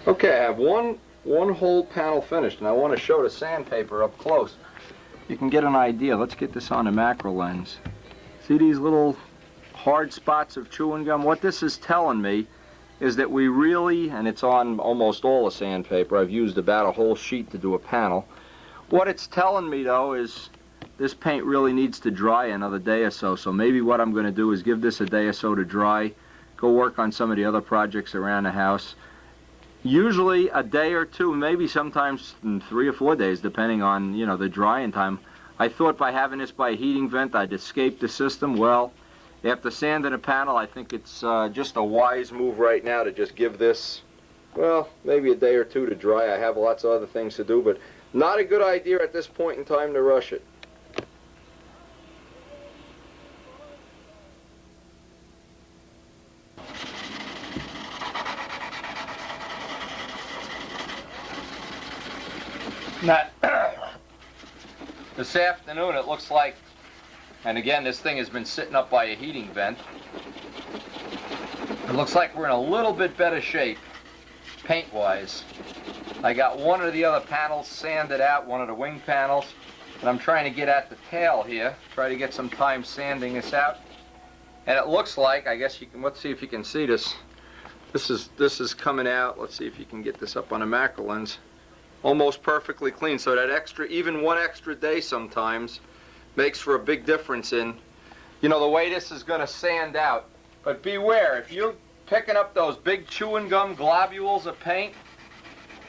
Okay, I have one whole panel finished, and I want to show the sandpaper up close. You can get an idea. Let's get this on a macro lens. See these little hard spots of chewing gum? What this is telling me is that we really, and it's on almost all the sandpaper, I've used about a whole sheet to do a panel. What it's telling me though is this paint really needs to dry another day or so, so maybe what I'm going to do is give this a day or so to dry, go work on some of the other projects around the house. Usually a day or two, maybe sometimes 3 or 4 days, depending on, you know, the drying time. I thought by having this by a heating vent I'd escape the system. Well, after sanding a panel, I think it's just a wise move right now to just give this, well, maybe a day or two to dry. I have lots of other things to do, but not a good idea at this point in time to rush it. Not this afternoon, it looks like, and again, this thing has been sitting up by a heating vent. It looks like we're in a little bit better shape, paint-wise. I got one of the other panels sanded out, one of the wing panels, and I'm trying to get at the tail here, try to get some time sanding this out. And it looks like, I guess you can, let's see if you can see this. This is coming out. Let's see if you can get this up on a macro lens. Almost perfectly clean, so that extra, even 1 extra day sometimes, makes for a big difference in, you know, the way this is going to sand out. But beware, if you're picking up those big chewing gum globules of paint,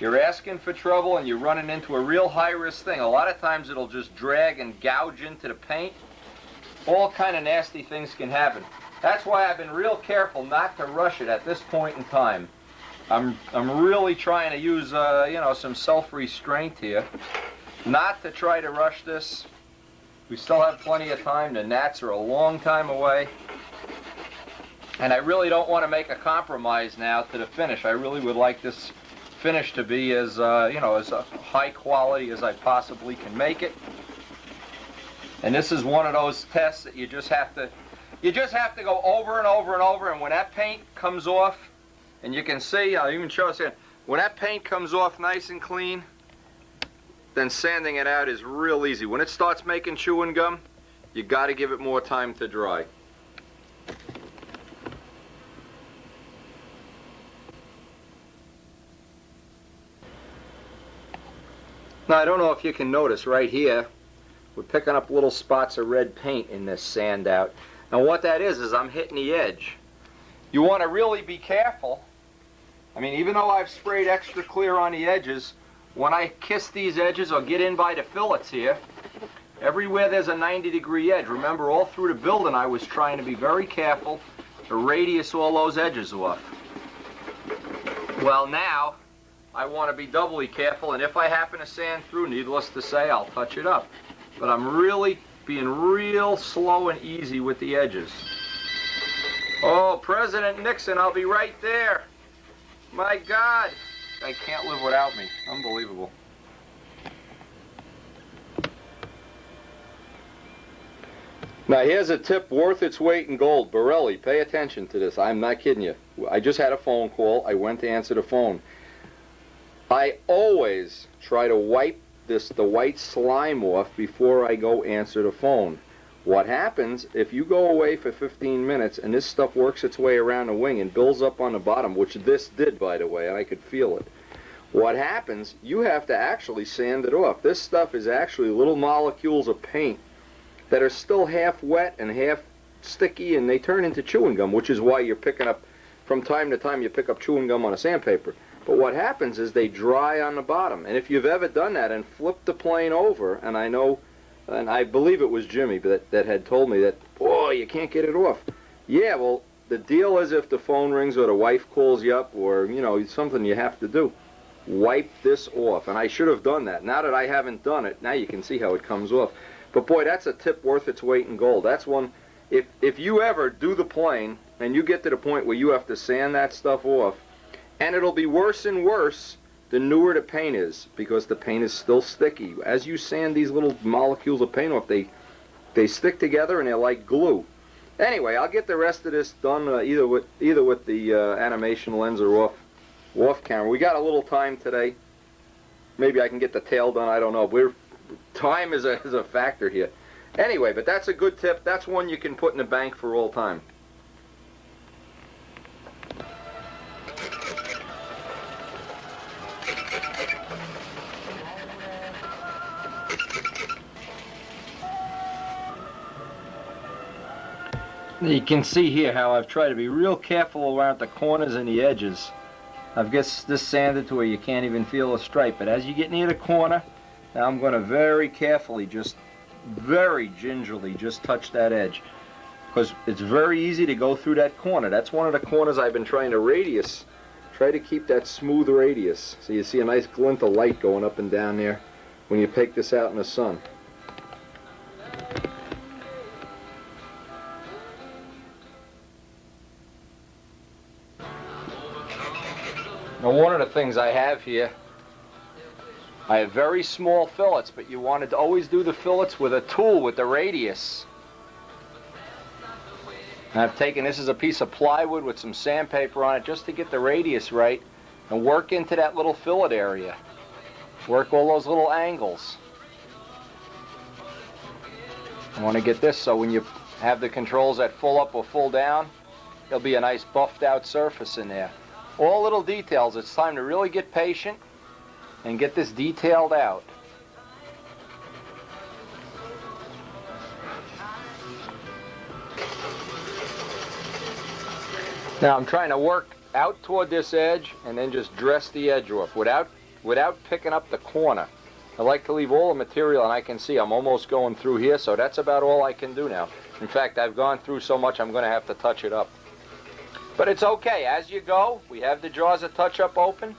you're asking for trouble and you're running into a real high-risk thing. A lot of times it'll just drag and gouge into the paint. All kind of nasty things can happen. That's why I've been real careful not to rush it at this point in time. I'm really trying to use, you know, some self-restraint here, not to try to rush this. We still have plenty of time. The gnats are a long time away. And I really don't want to make a compromise now to the finish. I really would like this finish to be as, you know, as high quality as I possibly can make it. And this is one of those tests that you just have to go over and over and over, and when that paint comes off, and you can see, I'll even show us here, when that paint comes off nice and clean, then sanding it out is real easy. When it starts making chewing gum, you got to give it more time to dry. Now, I don't know if you can notice right here, we're picking up little spots of red paint in this sand out. And what that is I'm hitting the edge. You want to really be careful. I mean, even though I've sprayed extra clear on the edges, when I kiss these edges or get in by the fillets here, everywhere there's a 90-degree edge. Remember, all through the building I was trying to be very careful to radius all those edges off. Well, now I want to be doubly careful, and if I happen to sand through, needless to say, I'll touch it up. But I'm really being real slow and easy with the edges. Oh, President Nixon, I'll be right there. My God, I can't live without me. Unbelievable. Now here's a tip worth its weight in gold. Borelli, pay attention to this. I'm not kidding you. I just had a phone call. I went to answer the phone. I always try to wipe the white slime off before I go answer the phone. What happens if you go away for 15 minutes and this stuff works its way around the wing and builds up on the bottom, which this did, by the way, and I could feel it. What happens, you have to actually sand it off. This stuff is actually little molecules of paint that are still half wet and half sticky, and they turn into chewing gum, which is why you're picking up, from time to time, you pick up chewing gum on a sandpaper. But what happens is they dry on the bottom. And if you've ever done that and flipped the plane over, and I know, and I believe it was Jimmy that had told me that, boy, you can't get it off. Yeah, well, the deal is if the phone rings or the wife calls you up or, you know, something you have to do, wipe this off. And I should have done that. Now that I haven't done it, now you can see how it comes off. But boy, that's a tip worth its weight in gold. That's one, if you ever do the plane and you get to the point where you have to sand that stuff off, and it'll be worse and worse the newer the paint is, because the paint is still sticky. As you sand these little molecules of paint off, they stick together and they're like glue. Anyway, I'll get the rest of this done either with the animation lens or off camera. We got a little time today. Maybe I can get the tail done. I don't know. Time is a factor here. Anyway, but that's a good tip. That's one you can put in the bank for all time. You can see here how I've tried to be real careful around the corners and the edges. I've got this sanded to where you can't even feel a stripe, but as you get near the corner, now I'm going to very carefully, just very gingerly, just touch that edge. Because it's very easy to go through that corner. That's one of the corners I've been trying to radius. Try to keep that smooth radius. So you see a nice glint of light going up and down there when you take this out in the sun. Now, one of the things I have here, I have very small fillets, but you wanted to always do the fillets with a tool with the radius. And I've taken, this is a piece of plywood with some sandpaper on it just to get the radius right and work into that little fillet area. Work all those little angles. I want to get this so when you have the controls at full up or full down, there'll be a nice buffed out surface in there. All little details. It's time to really get patient and get this detailed out. Now I'm trying to work out toward this edge and then just dress the edge off without picking up the corner. I like to leave all the material, and I can see I'm almost going through here, so that's about all I can do now. In fact, I've gone through so much I'm going to have to touch it up. But it's okay. As you go, we have the jaws of touch-up open.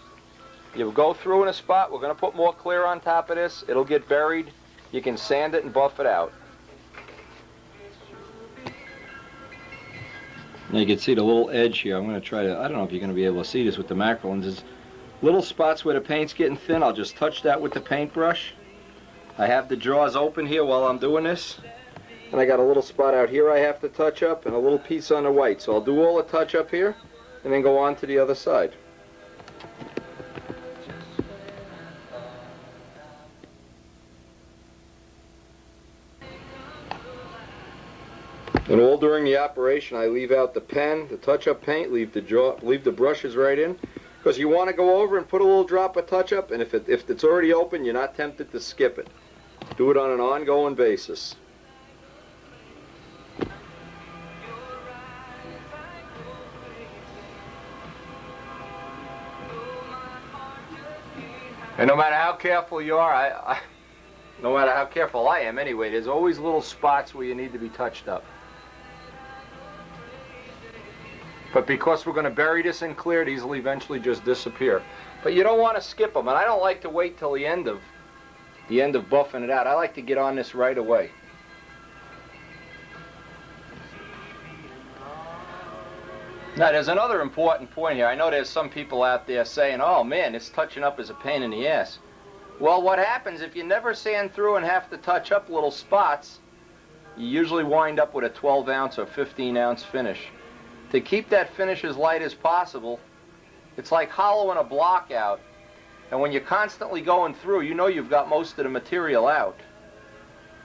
You go through in a spot. We're going to put more clear on top of this. It'll get buried. You can sand it and buff it out. Now you can see the little edge here. I'm going to try to, I don't know if you're going to be able to see this with the macro lenses. Little spots where the paint's getting thin, I'll just touch that with the paintbrush. I have the jaws open here while I'm doing this. And I got a little spot out here I have to touch up and a little piece on the white. So I'll do all the touch up here and then go on to the other side. And all during the operation I leave out the pen, the touch-up paint, leave the brushes right in. Because you want to go over and put a little drop of touch-up, and if it's already open, you're not tempted to skip it. Do it on an ongoing basis. And no matter how careful you are, no matter how careful I am anyway, there's always little spots where you need to be touched up. But because we're going to bury this in clear, these will eventually just disappear. But you don't want to skip them, and I don't like to wait till the end of buffing it out. I like to get on this right away. Now, there's another important point here. I know there's some people out there saying, oh man, this touching up is a pain in the ass. Well, what happens if you never sand through and have to touch up little spots, you usually wind up with a 12-ounce or 15-ounce finish. To keep that finish as light as possible, it's like hollowing a block out. And when you're constantly going through, you know you've got most of the material out.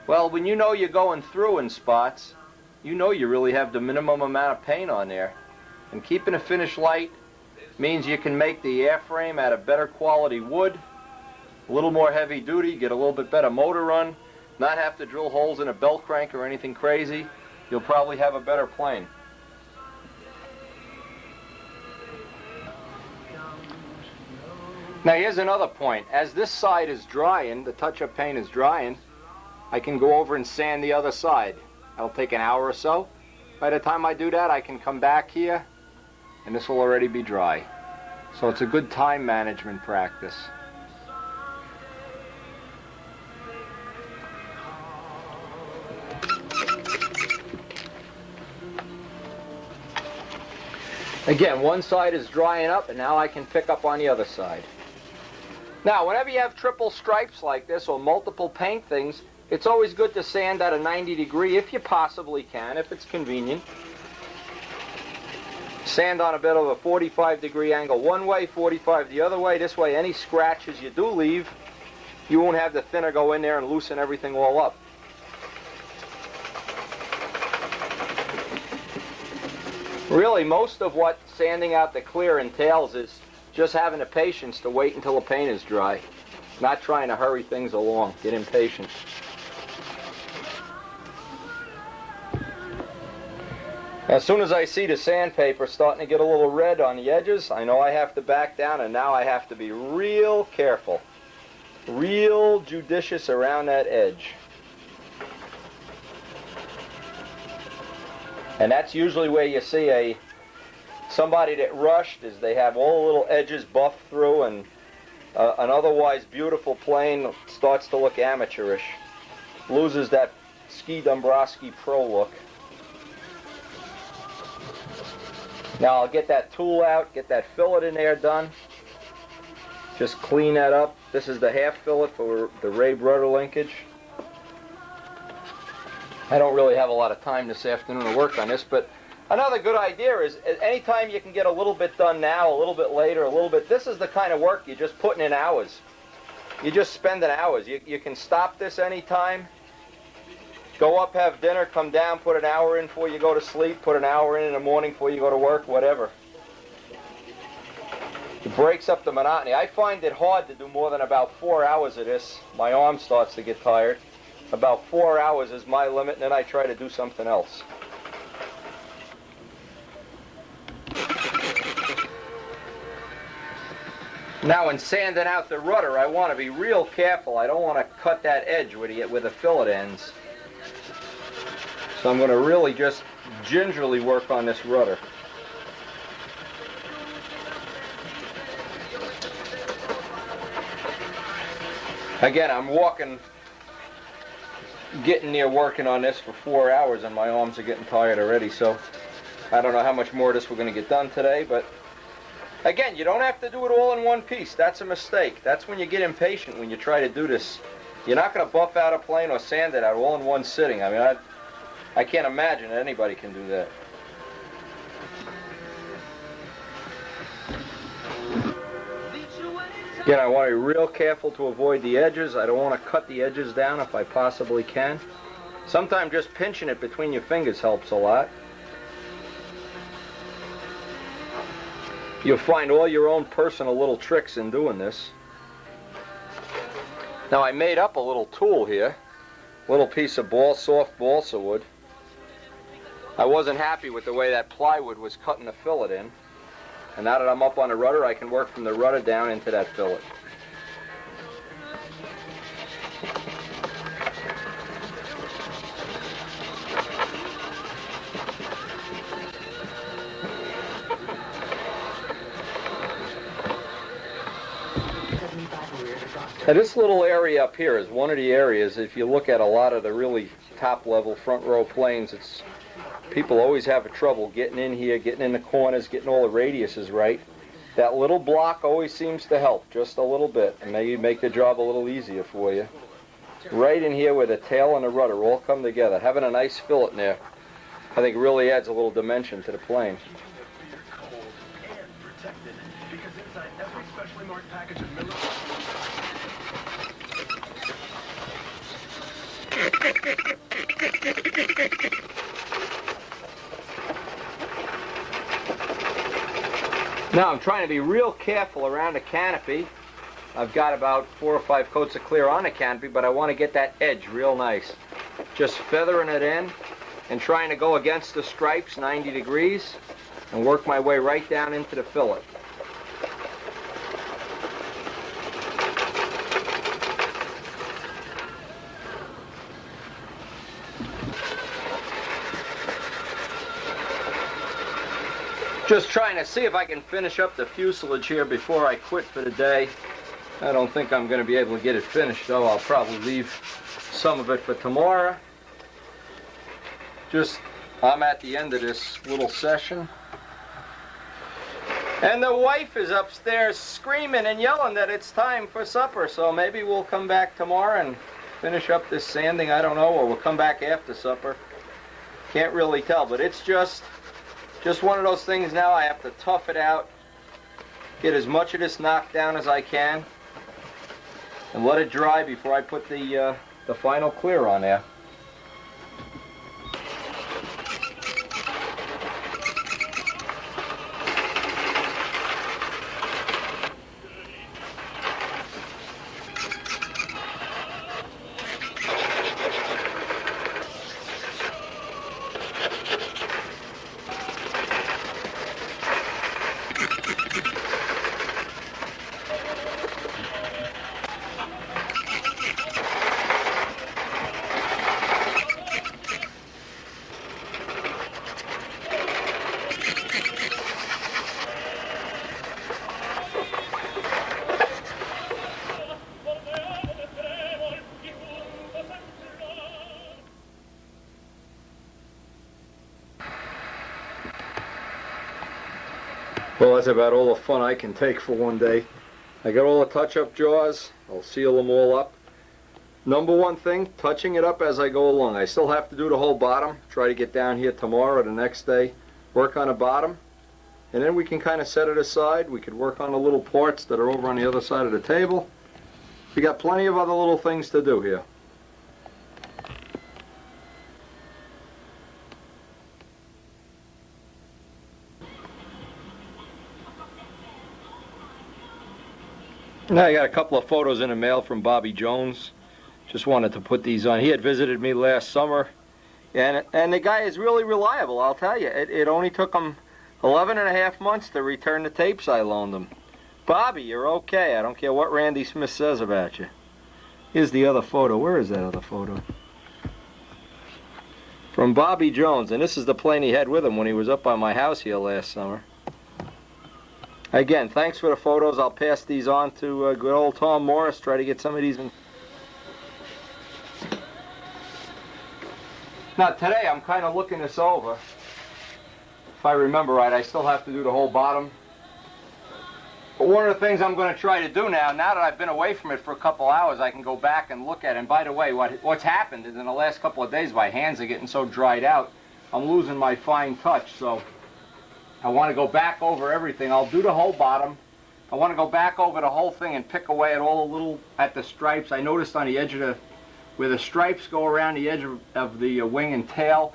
Well, when you know you're going through in spots, you know you really have the minimum amount of paint on there. And keeping a finish light means you can make the airframe out of better quality wood, a little more heavy duty, get a little bit better motor run, not have to drill holes in a belt crank or anything crazy. You'll probably have a better plane. Now here's another point. As this side is drying, the touch-up paint is drying, I can go over and sand the other side. That'll take an hour or so. By the time I do that, I can come back here and this will already be dry. So it's a good time management practice. Again, one side is drying up and now I can pick up on the other side. Now, whenever you have triple stripes like this or multiple paint things, it's always good to sand at a 90 degree if you possibly can, if it's convenient. Sand on a bit of a 45 degree angle one way, 45 the other way. This way, any scratches you do leave, you won't have the thinner go in there and loosen everything all up. Really, most of what sanding out the clear entails is just having the patience to wait until the paint is dry. Not trying to hurry things along, get impatient. As soon as I see the sandpaper starting to get a little red on the edges, I know I have to back down, and now I have to be real careful, real judicious around that edge. And that's usually where you see somebody that rushed, is they have all the little edges buffed through, and an otherwise beautiful plane starts to look amateurish, loses that Ski Dombrowski Pro look. Now I'll get that tool out, get that fillet in there done. Just clean that up. This is the half fillet for the Retarder linkage. I don't really have a lot of time this afternoon to work on this, but another good idea is anytime you can get a little bit done now, a little bit later, a little bit, this is the kind of work you're just putting in hours. You just spend an hours. You can stop this anytime. Go up, have dinner, come down, put an hour in before you go to sleep, put an hour in the morning before you go to work, whatever. It breaks up the monotony. I find it hard to do more than about 4 hours of this. My arm starts to get tired. About 4 hours is my limit, and then I try to do something else. Now, in sanding out the rudder, I want to be real careful. I don't want to cut that edge where the fillet ends. So I'm going to really just gingerly work on this rudder. Again, I'm getting near working on this for 4 hours, and my arms are getting tired already, so I don't know how much more of this we're going to get done today, but again, you don't have to do it all in one piece. That's a mistake. That's when you get impatient when you try to do this. You're not going to buff out a plane or sand it out all in one sitting. I mean, I can't imagine that anybody can do that. Again, I want to be real careful to avoid the edges. I don't want to cut the edges down if I possibly can. Sometimes just pinching it between your fingers helps a lot. You'll find all your own personal little tricks in doing this. Now, I made up a little tool here, a little piece of soft balsa wood. I wasn't happy with the way that plywood was cutting the fillet in. And now that I'm up on the rudder, I can work from the rudder down into that fillet. Now, this little area up here is one of the areas, if you look at a lot of the really top-level front row planes, people always have trouble getting in here, getting in the corners, getting all the radiuses right. That little block always seems to help, just a little bit, and maybe make the job a little easier for you. Right in here where the tail and the rudder all come together. Having a nice fillet in there, I think really adds a little dimension to the plane. Now I'm trying to be real careful around the canopy. I've got about 4 or 5 coats of clear on the canopy, but I want to get that edge real nice. Just feathering it in and trying to go against the stripes 90 degrees and work my way right down into the fillet. Just trying to see if I can finish up the fuselage here before I quit for the day. I don't think I'm going to be able to get it finished, though. I'll probably leave some of it for tomorrow. I'm at the end of this little session. And the wife is upstairs screaming and yelling that it's time for supper, so maybe we'll come back tomorrow and finish up this sanding, I don't know, or we'll come back after supper. Can't really tell, but it's just one of those things now. I have to tough it out, get as much of this knocked down as I can, and let it dry before I put the final clear on there. Well, that's about all the fun I can take for one day. I got all the touch-up jaws. I'll seal them all up. Number one thing, touching it up as I go along. I still have to do the whole bottom. Try to get down here tomorrow or the next day. Work on the bottom. And then we can kind of set it aside. We could work on the little parts that are over on the other side of the table. We got plenty of other little things to do here. Now I got a couple of photos in the mail from Bobby Jones. Just wanted to put these on. He had visited me last summer, and the guy is really reliable, I'll tell you. It only took him 11 and a half months to return the tapes I loaned him. Bobby, you're okay. I don't care what Randy Smith says about you. Here's the other photo. Where is that other photo? From Bobby Jones, and this is the plane he had with him when he was up by my house here last summer. Again, thanks for the photos. I'll pass these on to good old Tom Morris. Try to get some of these in. Now today I'm kind of looking this over. If I remember right, I still have to do the whole bottom. But one of the things I'm going to try to do now that I've been away from it for a couple hours, I can go back and look at it. And by the way, what's happened is in the last couple of days my hands are getting so dried out, I'm losing my fine touch. So I want to go back over everything. I'll do the whole bottom. I want to go back over the whole thing and pick away at all at the stripes. I noticed on the edge of where the stripes go around the edge of the wing and tail,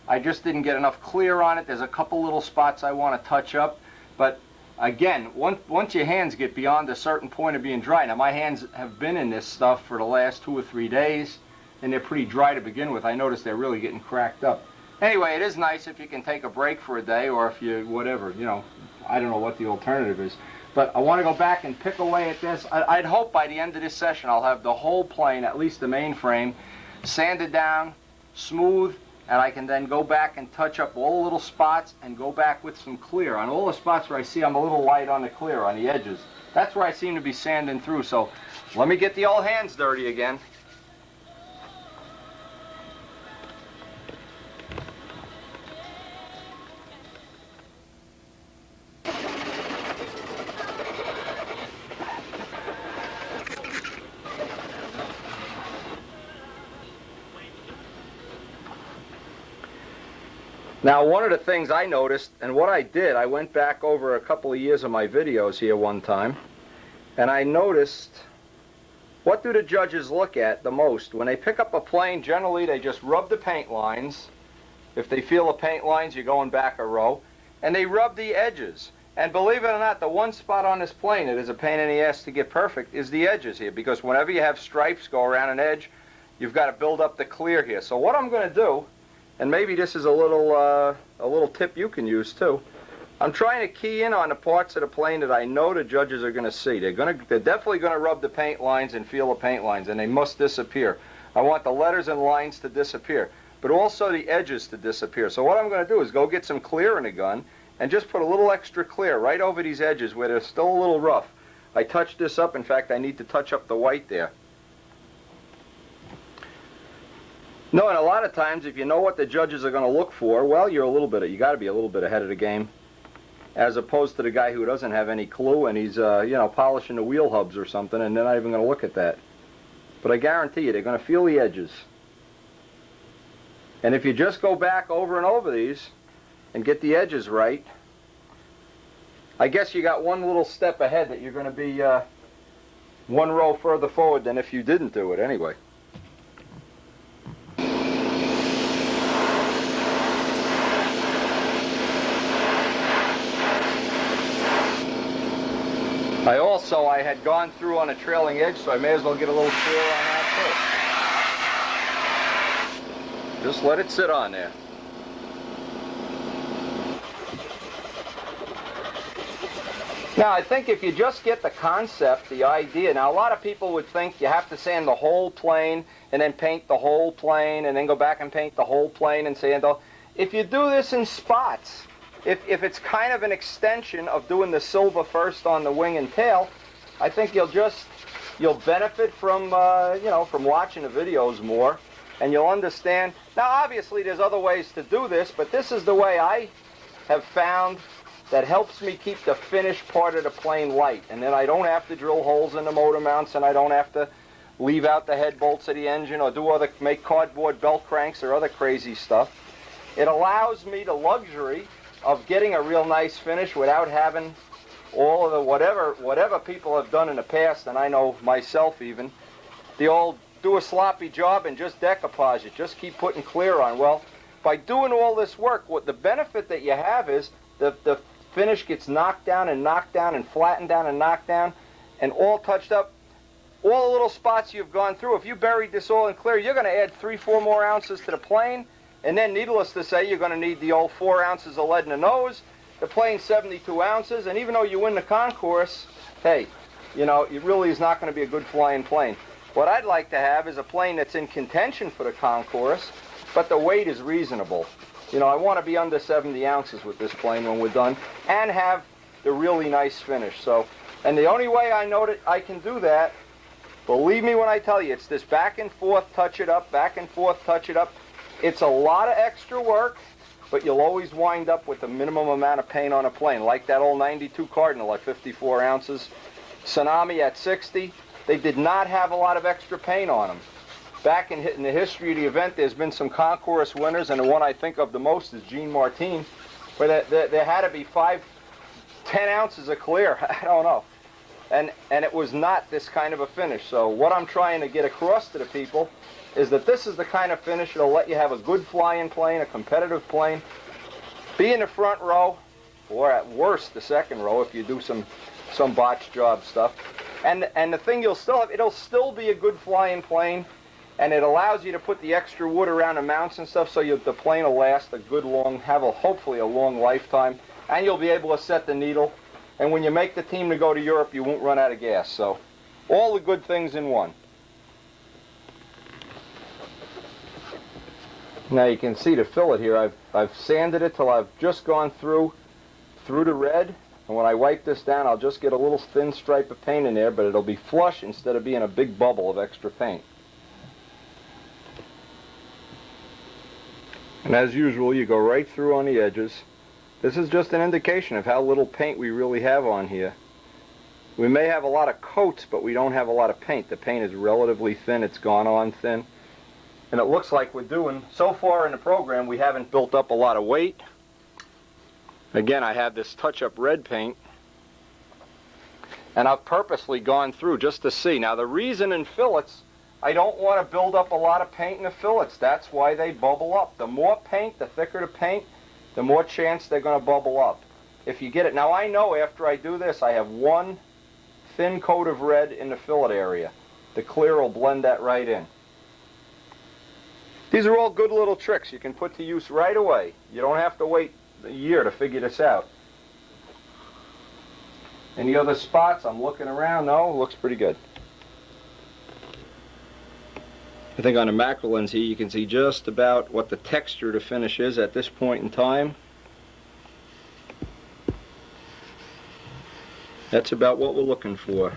I just didn't get enough clear on it. There's a couple little spots I want to touch up. But again, once your hands get beyond a certain point of being dry, now my hands have been in this stuff for the last 2 or 3 days, and they're pretty dry to begin with. I noticed they're really getting cracked up. Anyway, it is nice if you can take a break for a day, or if you, whatever, you know, I don't know what the alternative is. But I want to go back and pick away at this. I'd hope by the end of this session I'll have the whole plane, at least the main frame, sanded down, smooth, and I can then go back and touch up all the little spots and go back with some clear. On all the spots where I see I'm a little light on the clear, on the edges, that's where I seem to be sanding through. So let me get the old hands dirty again. Now, one of the things I noticed, and what I did, I went back over a couple of years of my videos here one time, and I noticed, what do the judges look at the most? When they pick up a plane, generally they just rub the paint lines. If they feel the paint lines, you're going back a row. And they rub the edges. And believe it or not, the one spot on this plane that is a pain in the ass to get perfect is the edges here, because whenever you have stripes go around an edge, you've got to build up the clear here. So what I'm going to do, and maybe this is a little tip you can use too. I'm trying to key in on the parts of the plane that I know the judges are going to see. They're definitely going to rub the paint lines and feel the paint lines, and they must disappear. I want the letters and lines to disappear, but also the edges to disappear. So what I'm going to do is go get some clear in the gun and just put a little extra clear right over these edges where they're still a little rough. I touched this up. In fact, I need to touch up the white there. No, and a lot of times, if you know what the judges are going to look for, well, you got to be a little bit ahead of the game, as opposed to the guy who doesn't have any clue and he's, polishing the wheel hubs or something, and they're not even going to look at that. But I guarantee you, they're going to feel the edges. And if you just go back over and over these and get the edges right, I guess you got one little step ahead that you're going to be one row further forward than if you didn't do it anyway. I had gone through on a trailing edge, so I may as well get a little clear on that too. Just let it sit on there. Now, I think if you just get the concept, the idea, now a lot of people would think you have to sand the whole plane and then paint the whole plane and then go back and paint the whole plane and sand all. If you do this in spots, if it's kind of an extension of doing the silver first on the wing and tail, I think you'll benefit from, from watching the videos more, and you'll understand. Now, obviously, there's other ways to do this, but this is the way I have found that helps me keep the finished part of the plane light, and then I don't have to drill holes in the motor mounts, and I don't have to leave out the head bolts of the engine or make cardboard belt cranks or other crazy stuff. It allows me the luxury of getting a real nice finish without having all of the whatever people have done in the past, and I know myself even, the old do a sloppy job and just decoupage it, just keep putting clear on. Well, by doing all this work, what the benefit that you have is the finish gets knocked down and flattened down and knocked down and all touched up. All the little spots you've gone through, if you buried this all in clear, you're going to add 3-4 more ounces to the plane. And then, needless to say, you're going to need the old 4 ounces of lead in the nose. The plane's 72 ounces, and even though you win the concourse, hey, it really is not going to be a good flying plane. What I'd like to have is a plane that's in contention for the concourse, but the weight is reasonable. I want to be under 70 ounces with this plane when we're done, and have the really nice finish. So, and the only way I know that I can do that, believe me when I tell you, it's this back and forth, touch it up, back and forth, touch it up. It's a lot of extra work, but you'll always wind up with the minimum amount of paint on a plane, like that old 92 Cardinal at 54 ounces. Tsunami at 60, they did not have a lot of extra paint on them. Back in the history of the event, there's been some concourse winners, and the one I think of the most is Jean Martin, where there had to be 5-10 ounces of clear, I don't know. And it was not this kind of a finish. So what I'm trying to get across to the people is that this is the kind of finish that'll let you have a good flying plane, a competitive plane, be in the front row, or at worst the second row if you do some botch job stuff. And the thing you'll still have, it'll still be a good flying plane, and it allows you to put the extra wood around the mounts and stuff so the plane will last a good hopefully a long lifetime, and you'll be able to set the needle. And when you make the team to go to Europe, you won't run out of gas. So all the good things in one. Now you can see the fillet here. I've sanded it till I've just gone through the red, and when I wipe this down, I'll just get a little thin stripe of paint in there, but it'll be flush instead of being a big bubble of extra paint. And as usual, you go right through on the edges. This is just an indication of how little paint we really have on here. We may have a lot of coats, but we don't have a lot of paint. The paint is relatively thin. It's gone on thin. And it looks like we're doing, so far in the program, we haven't built up a lot of weight. Again, I have this touch-up red paint. And I've purposely gone through just to see. Now, the reason in fillets, I don't want to build up a lot of paint in the fillets. That's why they bubble up. The more paint, the thicker the paint, the more chance they're going to bubble up. If you get it. Now, I know after I do this, I have one thin coat of red in the fillet area. The clear will blend that right in. These are all good little tricks you can put to use right away. You don't have to wait a year to figure this out. Any other spots? I'm looking around. No, looks pretty good. I think on the macro lens here you can see just about what the texture of the finish is at this point in time. That's about what we're looking for.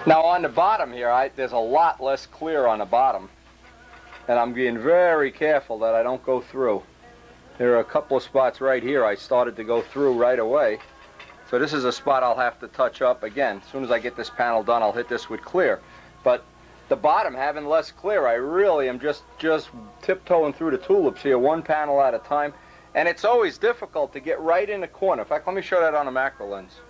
Now on the bottom here, there's a lot less clear on the bottom, and I'm being very careful that I don't go through. There are a couple of spots right here I started to go through right away, so this is a spot I'll have to touch up again. As soon as I get this panel done, I'll hit this with clear. But the bottom having less clear, I really am just tiptoeing through the tulips here, one panel at a time, and it's always difficult to get right in the corner. In fact, let me show that on a macro lens.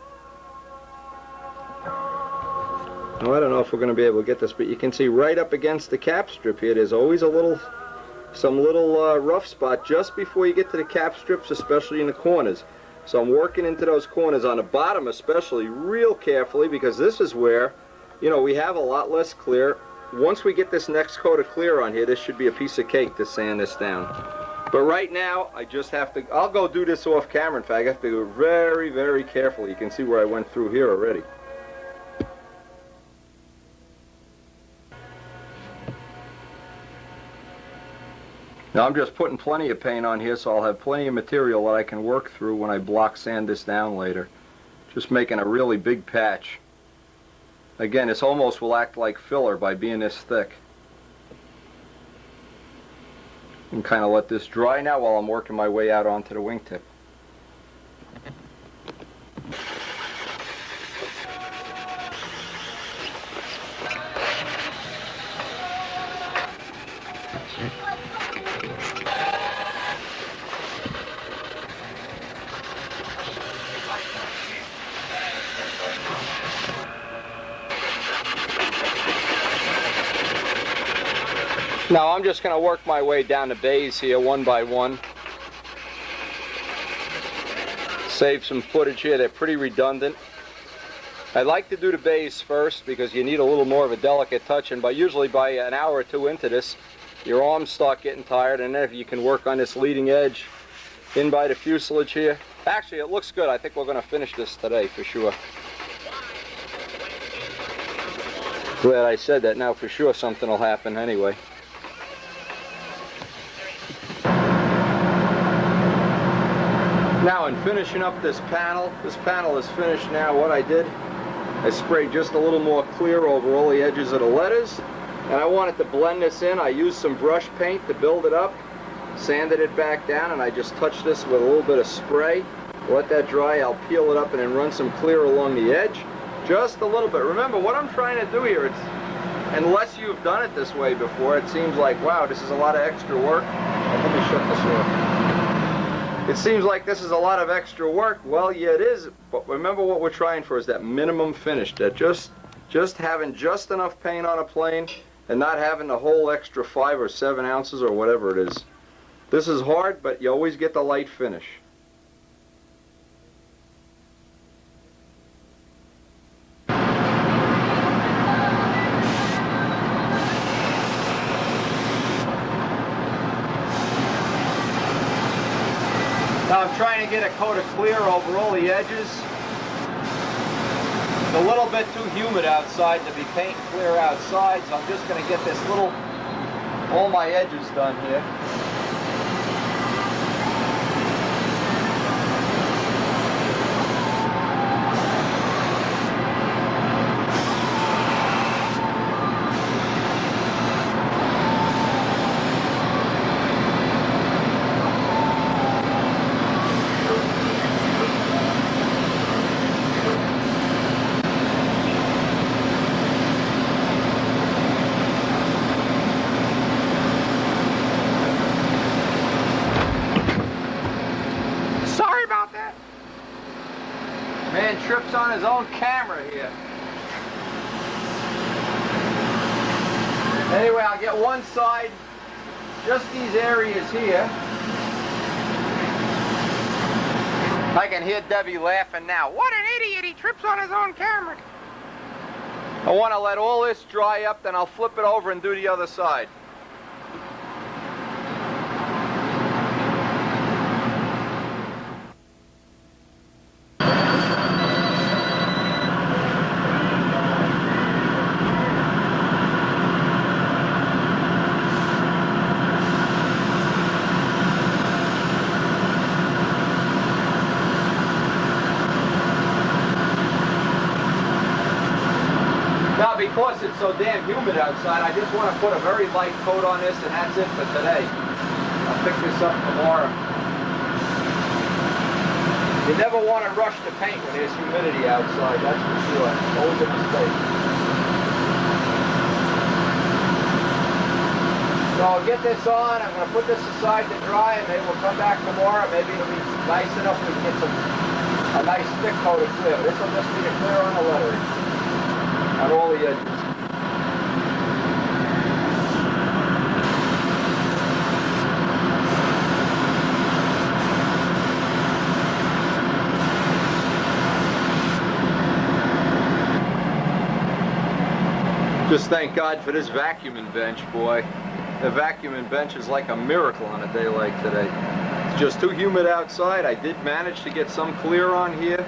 Now, I don't know if we're going to be able to get this, but you can see right up against the cap strip here, there's always some little rough spot just before you get to the cap strips, especially in the corners. So I'm working into those corners on the bottom especially real carefully, because this is where, you know, we have a lot less clear. Once we get this next coat of clear on here, this should be a piece of cake to sand this down. But right now, I just have to, I'll go do this off camera. In fact, I have to do it very, very carefully. You can see where I went through here already. Now I'm just putting plenty of paint on here, so I'll have plenty of material that I can work through when I block sand this down later. Just making a really big patch. Again, this almost will act like filler by being this thick. And kind of let this dry now while I'm working my way out onto the wingtip. Now I'm just going to work my way down the bays here one by one. Save some footage here, they're pretty redundant. I like to do the bays first because you need a little more of a delicate touch, and usually by an hour or two into this, your arms start getting tired, and then if you can work on this leading edge in by the fuselage here. Actually, it looks good. I think we're going to finish this today for sure. Glad I said that. Now for sure something will happen anyway. Now in finishing up this panel is finished now. What I did, I sprayed just a little more clear over all the edges of the letters, and I wanted to blend this in. I used some brush paint to build it up, sanded it back down, and I just touched this with a little bit of spray. Let that dry, I'll peel it up and then run some clear along the edge. Just a little bit. Remember, what I'm trying to do here, unless you've done it this way before, it seems like, wow, this is a lot of extra work. Let me shut this off. It seems like this is a lot of extra work. Well, yeah, it is, but remember what we're trying for is that minimum finish, that just having just enough paint on a plane and not having the whole extra 5 or 7 ounces or whatever it is. This is hard, but you always get the light finish. Now I'm trying to get a coat of clear over all the edges. It's a little bit too humid outside to be paint clear outside, so I'm just going to get all my edges done here. Man trips on his own camera here. Anyway, I'll get one side, just these areas here. I can hear Debbie laughing now. What an idiot, he trips on his own camera. I want to let all this dry up, then I'll flip it over and do the other side. Now, because it's so damn humid outside, I just want to put a very light coat on this, and that's it for today. I'll pick this up tomorrow. You never want to rush to paint when there's humidity outside, that's for sure. Always a mistake. So I'll get this on, I'm going to put this aside to dry, and maybe we'll come back tomorrow. Maybe it'll be nice enough we can get a nice thick coat of clear. This will just be a clear on the lettering. On all the edges. Just thank God for this vacuuming bench, boy. The vacuuming bench is like a miracle on a day like today. It's just too humid outside. I did manage to get some clear on here.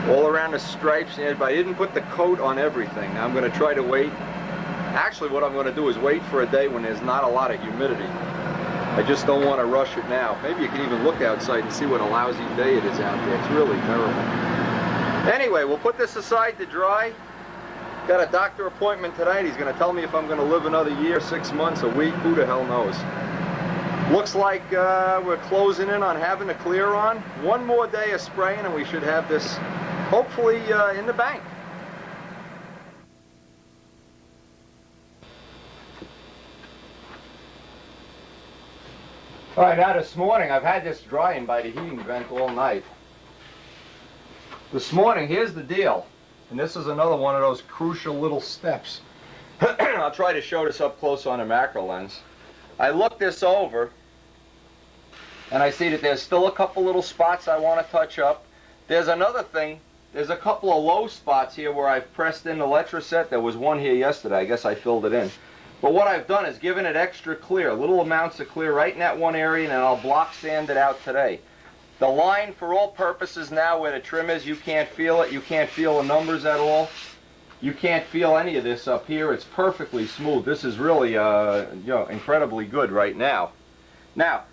All around the stripes, but I didn't put the coat on everything. Now I'm going to try to wait. Actually, what I'm going to do is wait for a day when there's not a lot of humidity. I just don't want to rush it now. Maybe you can even look outside and see what a lousy day it is out there. It's really terrible. Anyway, we'll put this aside to dry. Got a doctor appointment tonight. He's going to tell me if I'm going to live another year, 6 months, a week. Who the hell knows? Looks like we're closing in on having the clear on. One more day of spraying and we should have this hopefully in the bank. All right, now this morning, I've had this drying by the heating vent all night. This morning, here's the deal. And this is another one of those crucial little steps. I'll try to show this up close on a macro lens. I look this over, and I see that there's still a couple little spots I want to touch up. There's another thing. There's a couple of low spots here where I've pressed in the Letraset. There was one here yesterday. I guess I filled it in. But what I've done is given it extra clear, little amounts of clear right in that one area, and I'll block sand it out today. The line, for all purposes now, where the trim is, you can't feel it. You can't feel the numbers at all. You can't feel any of this up here. It's perfectly smooth. This is really, incredibly good right now. Now,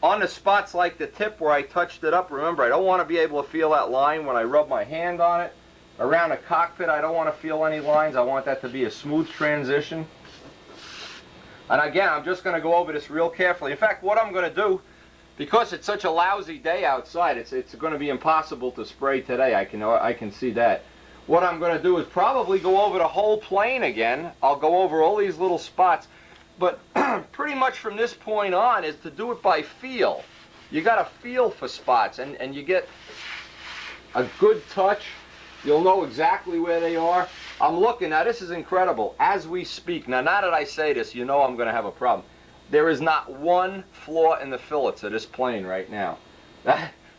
on the spots like the tip where I touched it up, remember, I don't want to be able to feel that line when I rub my hand on it. Around the cockpit, I don't want to feel any lines. I want that to be a smooth transition. And again, I'm just going to go over this real carefully. In fact, what I'm going to do, because it's such a lousy day outside, it's going to be impossible to spray today. I can see that. What I'm going to do is probably go over the whole plane again. I'll go over all these little spots. But pretty much from this point on is to do it by feel. You got to feel for spots, and you get a good touch. You'll know exactly where they are. I'm looking. Now, this is incredible. As we speak, now that I say this, you know I'm going to have a problem. There is not one flaw in the fillets of this plane right now.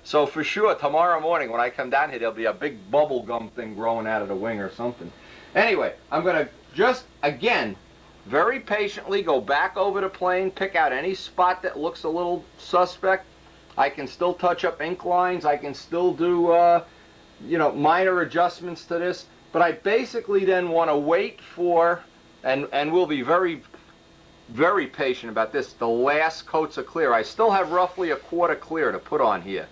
So for sure, tomorrow morning when I come down here, there'll be a big bubble gum thing growing out of the wing or something. Anyway, I'm going to just, again, very patiently go back over the plane, pick out any spot that looks a little suspect. I can still touch up ink lines. I can still do, minor adjustments to this. But I basically then want to wait for, and we'll be very, very patient about this, the last coats of clear. I still have roughly a quart clear to put on here.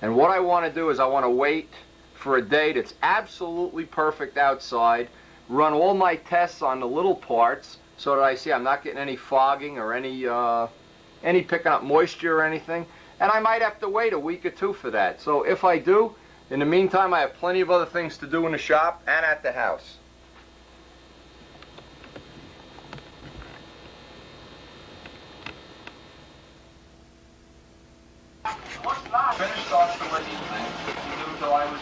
And what I want to do is I want to wait for a day that's absolutely perfect outside, run all my tests on the little parts so that I see I'm not getting any fogging or any picking up moisture or anything. And I might have to wait a week or two for that. So if I do, in the meantime, I have plenty of other things to do in the shop and at the house. Finished off the way these things until I was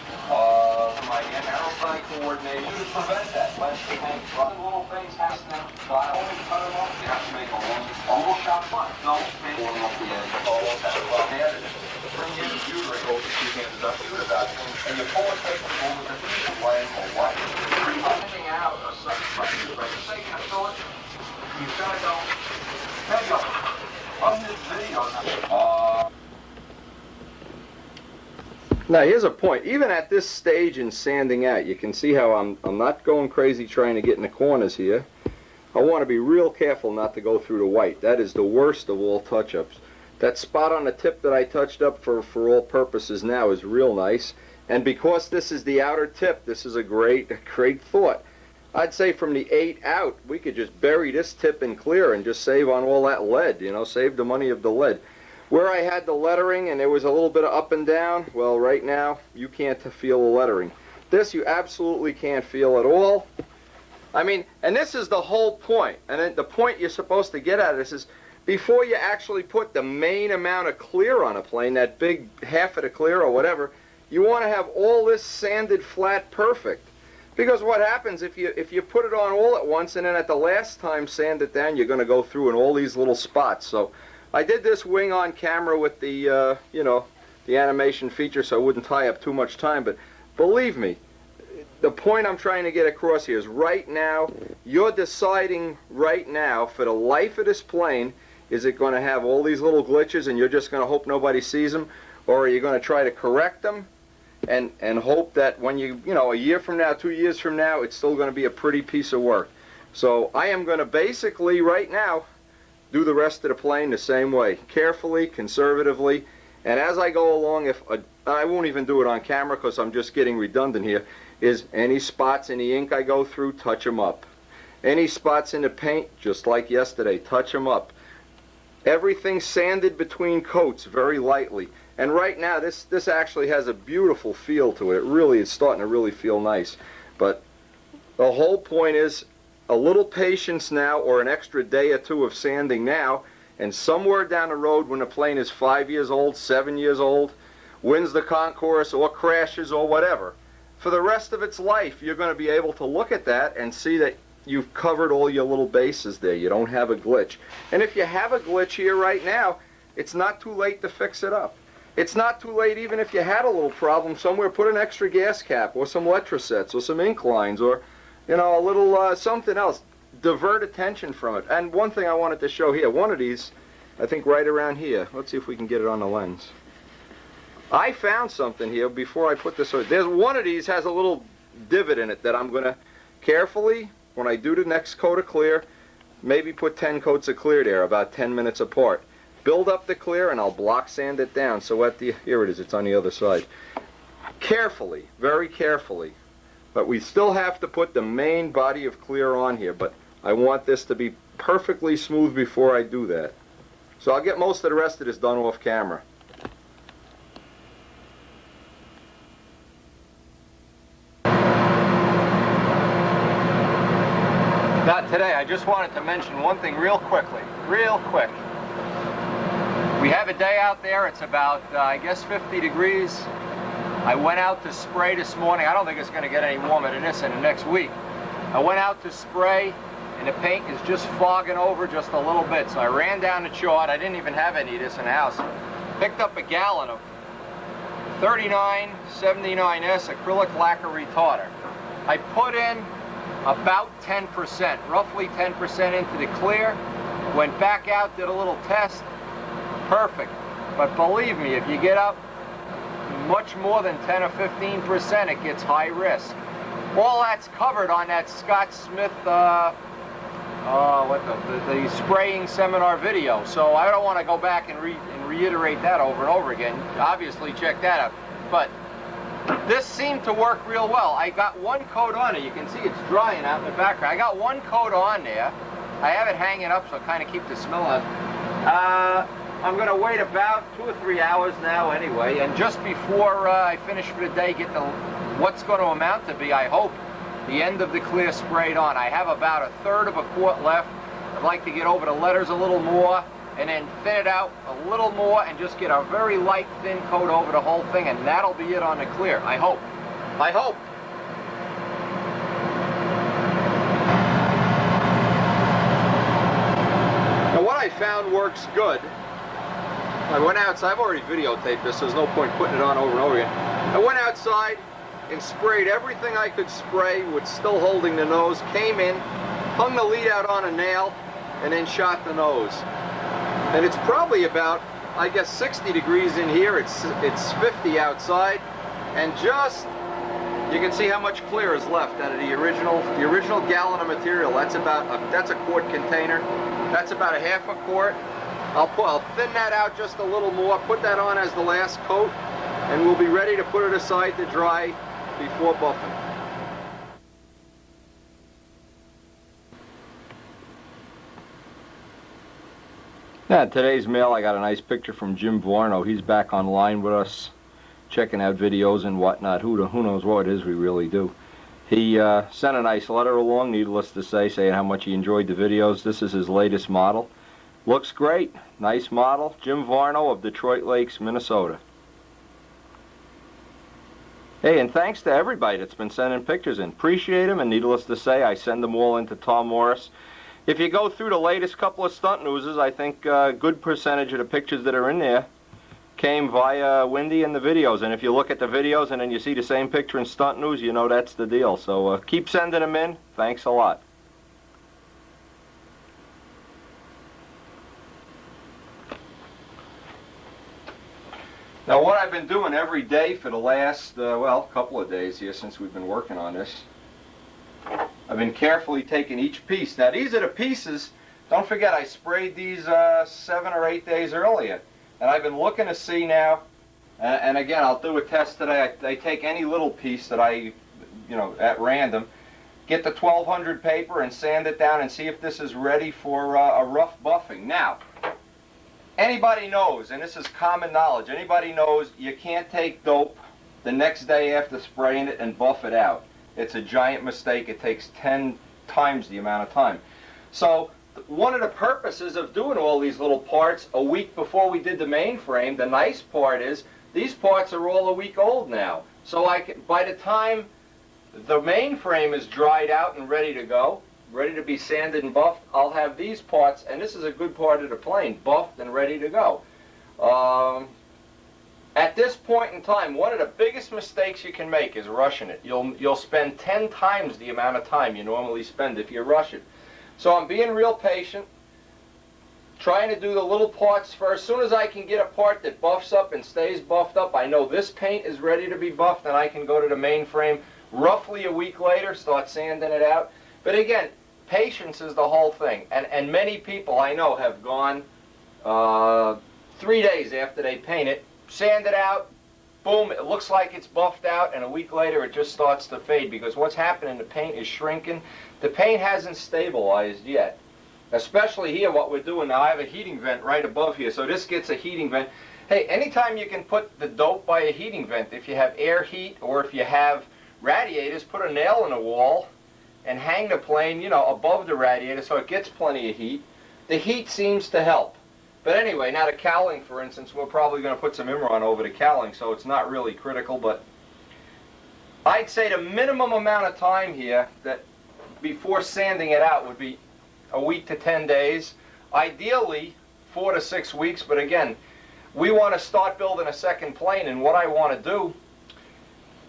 my aeroplane coordination to prevent that. Let the hang from little things happen. So I only cut them off. You have to make a little shot fun. Don't make one off the edge. Always have fun. bring in the view rig over 2 hands up to that, and you pull it tape over the line or what. Finding out a certain pressure, but you're taking a fillet, you've got to go, head up. On this video, Now here's a point. Even at this stage in sanding out, you can see how I'm not going crazy trying to get in the corners here. I want to be real careful not to go through the white. That is the worst of all touch-ups. That spot on the tip that I touched up for all purposes now is real nice. And because this is the outer tip, this is a great thought. I'd say from the 8 out, we could just bury this tip in clear and just save on all that lead, you know, save the money of the lead. Where I had the lettering and there was a little bit of up and down, well, right now, you can't feel the lettering. This you absolutely can't feel at all. I mean, and this is the whole point. And then the point you're supposed to get at of this is, before you actually put the main amount of clear on a plane, that big half of the clear or whatever, you want to have all this sanded flat perfect. Because what happens if you put it on all at once and then at the last time sand it down, you're going to go through in all these little spots. So I did this wing on camera with the, you know, the animation feature so I wouldn't tie up too much time. But believe me, the point I'm trying to get across here is right now, you're deciding right now for the life of this plane, is it going to have all these little glitches and you're just going to hope nobody sees them? Or are you going to try to correct them and hope that when you know, a year from now, 2 years from now, it's still going to be a pretty piece of work? So I am going to basically right now do the rest of the plane the same way, carefully, conservatively, and as I go along, I won't even do it on camera because I'm just getting redundant here, is any spots in the ink I go through, touch them up. Any spots in the paint, just like yesterday, touch them up. Everything sanded between coats very lightly. And right now, this actually has a beautiful feel to it. It really is starting to really feel nice. But the whole point is a little patience now, or an extra day or two of sanding now, and somewhere down the road when the plane is 5 years old, 7 years old, wins the concourse or crashes or whatever, for the rest of its life, you're going to be able to look at that and see that you've covered all your little bases there. You don't have a glitch. And if you have a glitch here right now, it's not too late to fix it up. It's not too late even if you had a little problem somewhere, put an extra gas cap or some letrosets or some ink lines or, you know, a little something else. Divert attention from it. And one thing I wanted to show here, one of these, I think right around here. Let's see if we can get it on the lens. I found something here before I put this on. There's one of these has a little divot in it that I'm going to carefully, when I do the next coat of clear, maybe put 10 coats of clear there, about 10 minutes apart. Build up the clear and I'll block sand it down. So at the, here it is, it's on the other side. Carefully, very carefully. But we still have to put the main body of clear on here, but I want this to be perfectly smooth before I do that. So I'll get most of the rest of this done off camera. Now today, I just wanted to mention one thing real quickly, real quick. We have a day out there, it's about, I guess 50 degrees. I went out to spray this morning. I don't think it's going to get any warmer than this in the next week. I went out to spray, and the paint is just fogging over just a little bit. So I ran down the chart. I didn't even have any of this in the house. Picked up a gallon of 3979S acrylic lacquer retarder. I put in about 10%, roughly 10% into the clear. Went back out, did a little test. Perfect. But believe me, if you get up much more than 10 or 15%, it gets high risk. All that's covered on that Scott Smith, the spraying seminar video. So I don't want to go back and reiterate that over and over again. Obviously, check that out. But this seemed to work real well. I got one coat on it. You can see it's drying out in the background. I got one coat on there. I have it hanging up so I kind of keep the smell out. I'm going to wait about 2 or 3 hours now anyway, and just before I finish for the day, get the what's going to amount to be, I hope, the end of the clear sprayed on. I have about 1/3 of a quart left. I'd like to get over the letters a little more, and then thin it out a little more, and just get a very light, thin coat over the whole thing, and that'll be it on the clear. I hope. I hope. Now what I found works good I went outside. I've already videotaped this, so there's no point putting it on over and over again. I went outside and sprayed everything I could spray with still holding the nose, came in, hung the lead out on a nail, and then shot the nose. And it's probably about, I guess, 60 degrees in here. It's 50 outside, and just, you can see how much clear is left out of the original gallon of material. That's a quart container. That's about a half a quart. I'll thin that out just a little more, put that on as the last coat, and we'll be ready to put it aside to dry before buffing. Now, today's mail, I got a nice picture from Jim Varno. He's back online with us, checking out videos and whatnot. Who knows what it is we really do. He sent a nice letter along, needless to say, saying how much he enjoyed the videos. This is his latest model. Looks great. Nice model. Jim Varno of Detroit Lakes, Minnesota. Hey, and thanks to everybody that's been sending pictures in. Appreciate them, and needless to say, I send them all into Tom Morris. If you go through the latest couple of stunt newses, I think a good percentage of the pictures that are in there came via Wendy and the videos. And if you look at the videos and then you see the same picture in stunt news, you know that's the deal. So keep sending them in. Thanks a lot. Now, what I've been doing every day for the last, well, couple of days here since we've been working on this, I've been carefully taking each piece. Now, these are the pieces. Don't forget, I sprayed these 7 or 8 days earlier. And I've been looking to see now, and again, I'll do a test today. I take any little piece that I, at random, get the 1200 paper and sand it down and see if this is ready for a rough buffing. Now, anybody knows, and this is common knowledge, anybody knows you can't take dope the next day after spraying it and buff it out. It's a giant mistake. It takes 10 times the amount of time. So one of the purposes of doing all these little parts a week before we did the mainframe, the nice part is these parts are all a week old now. So by the time the mainframe is dried out and ready to go, ready to be sanded and buffed, I'll have these parts, and this is a good part of the plane, buffed and ready to go. At this point in time, one of the biggest mistakes you can make is rushing it. You'll spend 10 times the amount of time you normally spend if you rush it. So I'm being real patient, trying to do the little parts first. As soon as I can get a part that buffs up and stays buffed up, I know this paint is ready to be buffed, and I can go to the mainframe roughly a week later, start sanding it out. But again, patience is the whole thing. And many people I know have gone 3 days after they paint it, sand it out, boom, it looks like it's buffed out, and a week later it just starts to fade because what's happening, the paint is shrinking. The paint hasn't stabilized yet. Especially here, what we're doing now, I have a heating vent right above here, so this gets a heating vent. Hey, anytime you can put the dope by a heating vent, if you have air heat or if you have radiators, put a nail in the wall and hang the plane, above the radiator so it gets plenty of heat. The heat seems to help. But anyway, now the cowling, for instance, we're probably going to put some Imron over the cowling, so it's not really critical, but I'd say the minimum amount of time here that before sanding it out would be a week to 10 days. Ideally, 4 to 6 weeks, but again, we want to start building a second plane, and what I want to do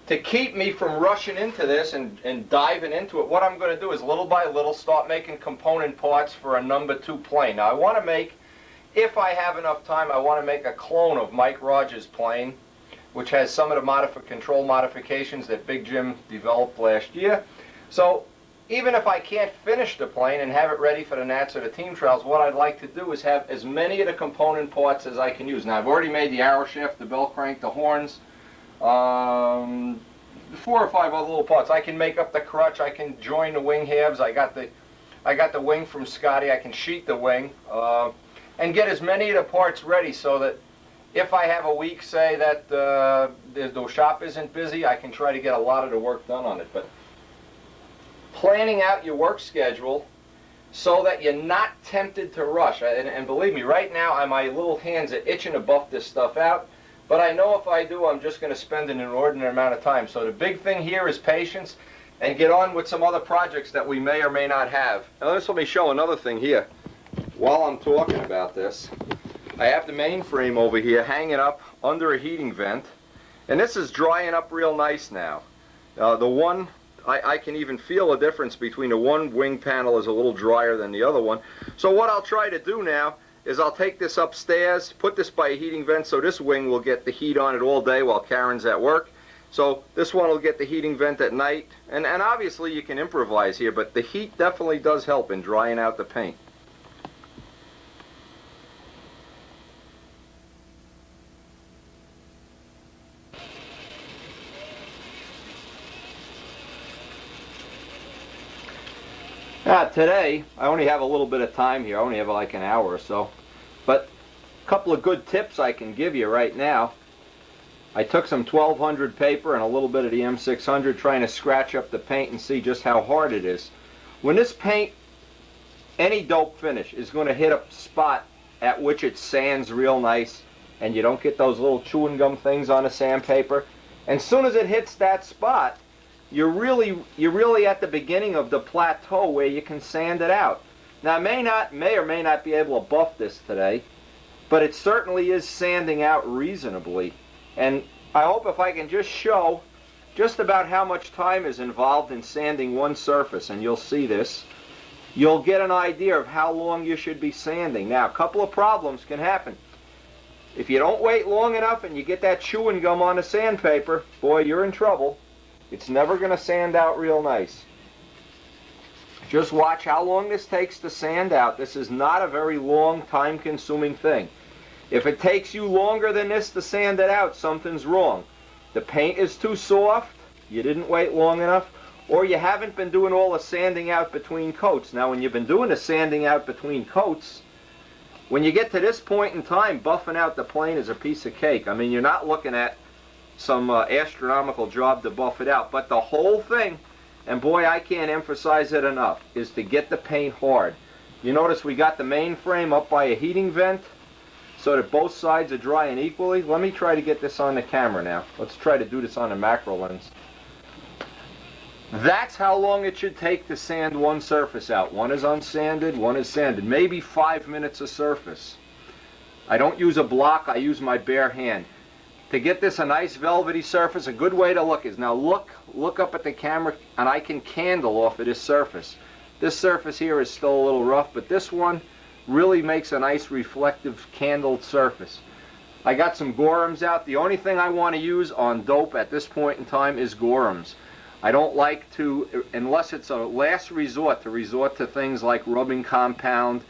to keep me from rushing into this and diving into it, what I'm going to do is little by little start making component parts for a number 2 plane. Now I want to make, if I have enough time, I want to make a clone of Mike Rogers' plane, which has some of the control modifications that Big Jim developed last year. So even if I can't finish the plane and have it ready for the Nats or the team trials, what I'd like to do is have as many of the component parts as I can use. Now I've already made the arrow shaft, the bell crank, the horns, 4 or 5 other little parts. I can make up the crutch. I can join the wing halves. I got the wing from Scotty. I can sheet the wing and get as many of the parts ready so that if I have a week, say that the shop isn't busy, I can try to get a lot of the work done on it. But planning out your work schedule so that you're not tempted to rush. And believe me, right now my little hands are itching to buff this stuff out. But I know if I do, I'm just going to spend an inordinate amount of time. So the big thing here is patience and get on with some other projects that we may or may not have. Now let me show another thing here while I'm talking about this. I have the main frame over here hanging up under a heating vent, and this is drying up real nice now. The one, I can even feel a difference between the one wing panel is a little drier than the other one. So what I'll try to do now is I'll take this upstairs, put this by a heating vent so this wing will get the heat on it all day while Karen's at work. So this one will get the heating vent at night, and obviously you can improvise here, but the heat definitely does help in drying out the paint. Today, I only have a little bit of time here. I only have like an hour or so. But a couple of good tips I can give you right now. I took some 1200 paper and a little bit of the M600 trying to scratch up the paint and see just how hard it is. When this paint, any dope finish, is going to hit a spot at which it sands real nice and you don't get those little chewing gum things on the sandpaper, and as soon as it hits that spot, you're really at the beginning of the plateau where you can sand it out. Now I may or may not be able to buff this today, but it certainly is sanding out reasonably. And I hope if I can just show just about how much time is involved in sanding one surface, and you'll see this, you'll get an idea of how long you should be sanding. Now a couple of problems can happen. If you don't wait long enough and you get that chewing gum on the sandpaper, boy, you're in trouble. It's never going to sand out real nice. Just watch how long this takes to sand out. This is not a very long, time-consuming thing. If it takes you longer than this to sand it out, something's wrong. The paint is too soft, you didn't wait long enough, or you haven't been doing all the sanding out between coats. Now, when you've been doing the sanding out between coats, when you get to this point in time, buffing out the plane is a piece of cake. I mean, you're not looking at some astronomical job to buff it out, but the whole thing, and boy, I can't emphasize it enough, is to get the paint hard. You notice we got the main frame up by a heating vent so that both sides are drying equally. Let me try to get this on the camera now. Let's try to do this on a macro lens. That's how long it should take to sand one surface out. One is unsanded, one is sanded. Maybe 5 minutes a surface. I don't use a block, I use my bare hand. To get this a nice velvety surface, a good way to look is, now look up at the camera, and I can candle off of this surface. This surface here is still a little rough, but this one really makes a nice reflective candled surface. I got some Gorhams out. The only thing I want to use on dope at this point in time is Gorhams. I don't like to, unless it's a last resort, to resort to things like rubbing compound,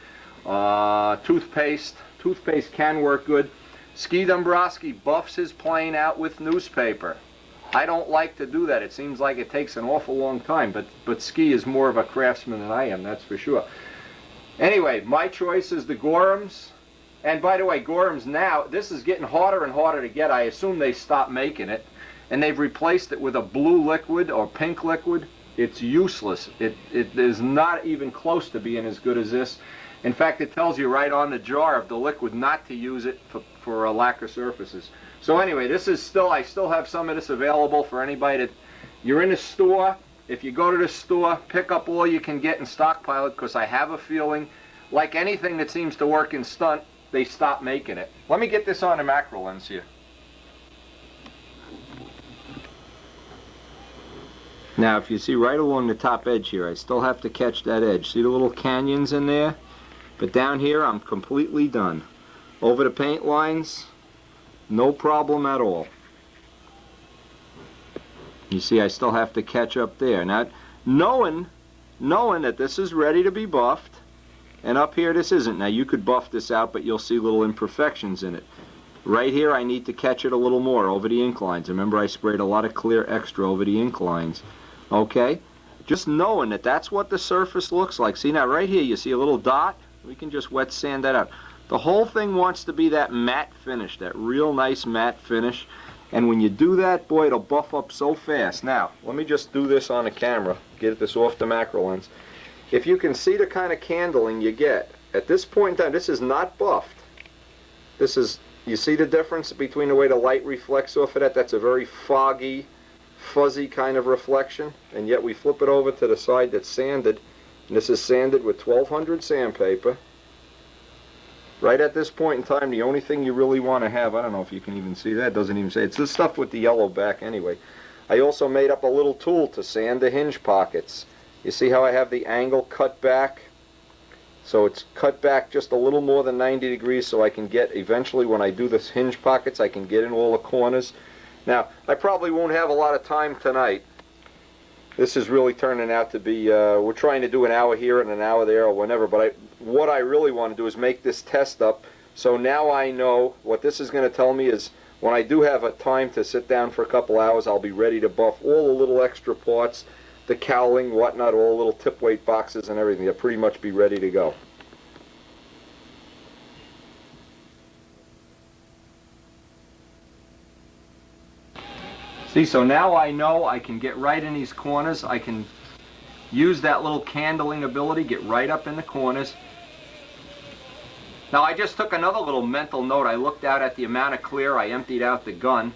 toothpaste. Toothpaste can work good. Ski Dombrowski buffs his plane out with newspaper. I don't like to do that. It seems like it takes an awful long time, but Ski is more of a craftsman than I am, that's for sure. Anyway, my choice is the Gorhams. And by the way, Gorhams now, this is getting harder and harder to get. I assume they stopped making it. And they've replaced it with a blue liquid or pink liquid. It's useless. It is not even close to being as good as this. In fact, it tells you right on the jar of the liquid not to use it for lacquer surfaces. So anyway, this is still, I still have some of this available for anybody that, you're in a store. If you go to the store, pick up all you can get and stockpile it, because I have a feeling, like anything that seems to work in stunt, they stop making it. Let me get this on a macro lens here. Now, if you see right along the top edge here, I still have to catch that edge. See the little canyons in there? But down here, I'm completely done. Over the paint lines, no problem at all. You see, I still have to catch up there. Now, knowing that this is ready to be buffed, and up here this isn't. Now, you could buff this out, but you'll see little imperfections in it. Right here, I need to catch it a little more over the inclines. Remember, I sprayed a lot of clear extra over the inclines. Okay? Just knowing that that's what the surface looks like. See, now right here, you see a little dot? We can just wet sand that out. The whole thing wants to be that matte finish, that real nice matte finish. And when you do that, boy, it'll buff up so fast. Now, let me just do this on the camera, get this off the macro lens. If you can see the kind of candling you get, at this point in time, this is not buffed. This is, you see the difference between the way the light reflects off of that? That's a very foggy, fuzzy kind of reflection. And yet we flip it over to the side that's sanded. And this is sanded with 1200 sandpaper. Right at this point in time, the only thing you really want to have, I don't know if you can even see that, it doesn't even say, it's this stuff with the yellow back anyway. I also made up a little tool to sand the hinge pockets. You see how I have the angle cut back? So it's cut back just a little more than 90 degrees so I can get, eventually when I do this hinge pockets, I can get in all the corners. Now, I probably won't have a lot of time tonight. This is really turning out to be, we're trying to do an hour here and an hour there or whenever, but what I really want to do is make this test up. So now I know what this is going to tell me is when I do have a time to sit down for a couple hours, I'll be ready to buff all the little extra parts, the cowling, whatnot, all the little tip weight boxes and everything. They'll pretty much be ready to go. See, so now I know I can get right in these corners. I can use that little candling ability, get right up in the corners. Now I just took another little mental note. I looked out at the amount of clear. I emptied out the gun,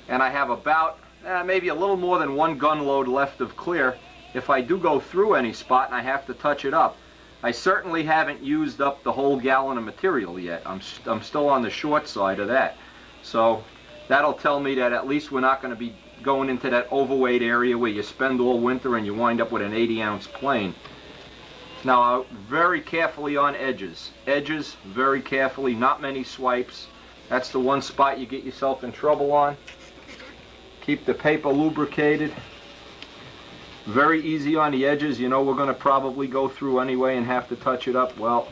and I have about maybe a little more than 1 gun load left of clear. If I do go through any spot and I have to touch it up, I certainly haven't used up the whole gallon of material yet. I'm still on the short side of that. So that'll tell me that at least we're not going to be going into that overweight area where you spend all winter and you wind up with an 80-ounce plane. Now, very carefully on edges. Edges, very carefully, not many swipes. That's the one spot you get yourself in trouble on. Keep the paper lubricated. Very easy on the edges. You know we're going to probably go through anyway and have to touch it up. Well,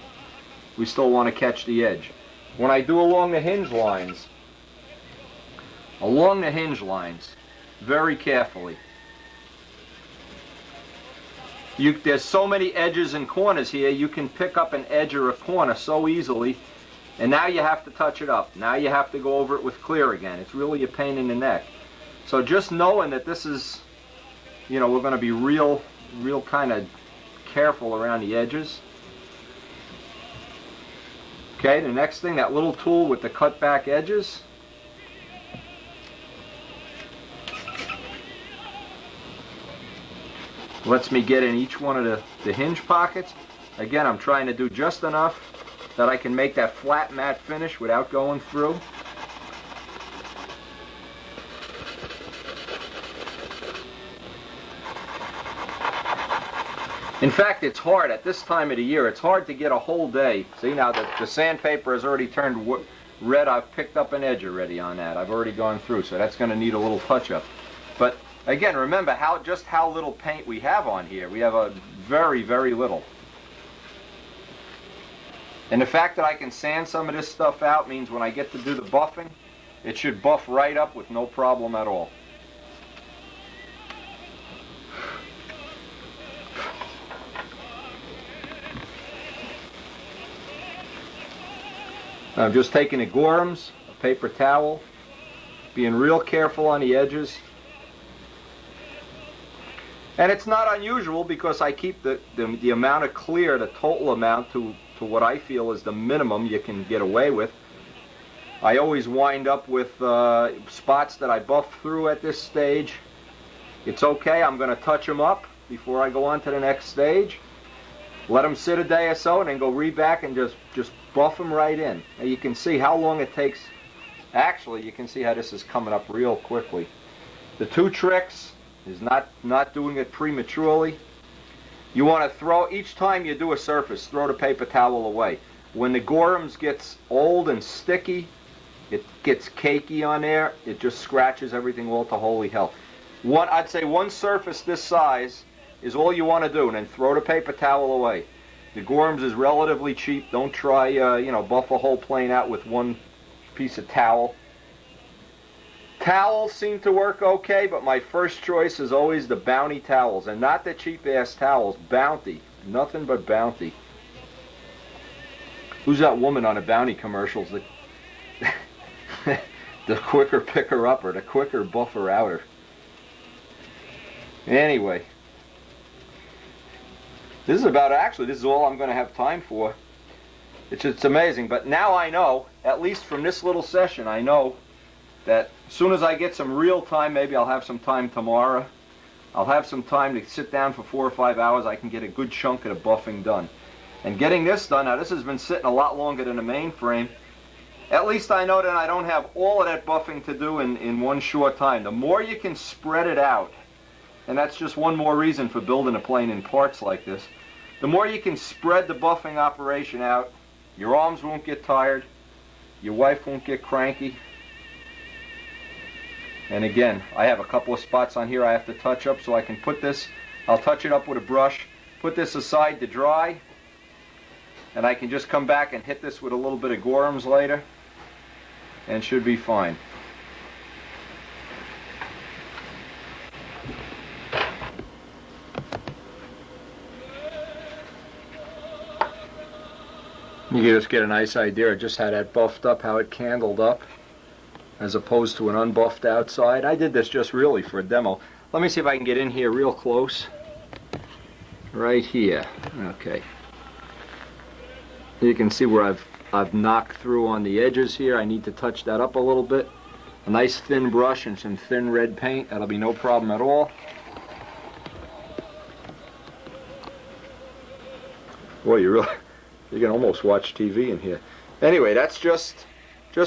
we still want to catch the edge. When I do along the hinge lines, very carefully. There's so many edges and corners here, you can pick up an edge or a corner so easily, and now you have to touch it up. Now you have to go over it with clear again. It's really a pain in the neck. So just knowing that this is, you know, we're going to be real kind of careful around the edges. Okay, the next thing, that little tool with the cut back edges. Lets me get in each one of the hinge pockets. Again, I'm trying to do just enough that I can make that flat matte finish without going through. In fact, it's hard at this time of the year. It's hard to get a whole day. See, now the sandpaper has already turned red. I've picked up an edge already on that. I've already gone through, so that's going to need a little touch-up. But again, remember just how little paint we have on here. We have a very, very little. And the fact that I can sand some of this stuff out means when I get to do the buffing, it should buff right up with no problem at all. I'm just taking the Gorhams, a paper towel, being real careful on the edges. And it's not unusual because I keep the amount of clear, the total amount, to what I feel is the minimum you can get away with. I always wind up with spots that I buff through at this stage. It's okay, I'm going to touch them up before I go on to the next stage. Let them sit a day or so and then go back and just buff them right in. And you can see how long it takes. Actually, you can see how this is coming up real quickly. The two tricks is not doing it prematurely. You want to throw, each time you do a surface, throw the paper towel away. When the Gorhams gets old and sticky, it gets cakey on there, it just scratches everything all to holy hell. I'd say one surface this size is all you want to do, and then throw the paper towel away. The Gorhams is relatively cheap. Don't try, buff a whole plane out with one piece of towel. Towels seem to work okay, but my first choice is always the Bounty towels, and not the cheap-ass towels. Bounty. Nothing but Bounty. Who's that woman on the Bounty commercials that the quicker picker upper, the quicker buffer outer? Anyway, this is all I'm going to have time for. It's amazing, but now I know, at least from this little session, I know that as soon as I get some real time, maybe I'll have some time tomorrow, I'll have some time to sit down for 4 or 5 hours, I can get a good chunk of the buffing done. And getting this done, now this has been sitting a lot longer than the main frame. At least I know that I don't have all of that buffing to do in one short time. The more you can spread it out, and that's just one more reason for building a plane in parts like this, the more you can spread the buffing operation out, your arms won't get tired, your wife won't get cranky. And again, I have a couple of spots on here I have to touch up, so I can put this, I'll touch it up with a brush, put this aside to dry, and I can just come back and hit this with a little bit of Gorham's later, and should be fine. You can just get a nice idea of just how that buffed up, how it candled up, as opposed to an unbuffed outside. I did this just really for a demo. Let me see if I can get in here real close. Right here. Okay. You can see where I've knocked through on the edges here. I need to touch that up a little bit. A nice thin brush and some thin red paint. That'll be no problem at all. Boy, you can almost watch TV in here. Anyway, that's just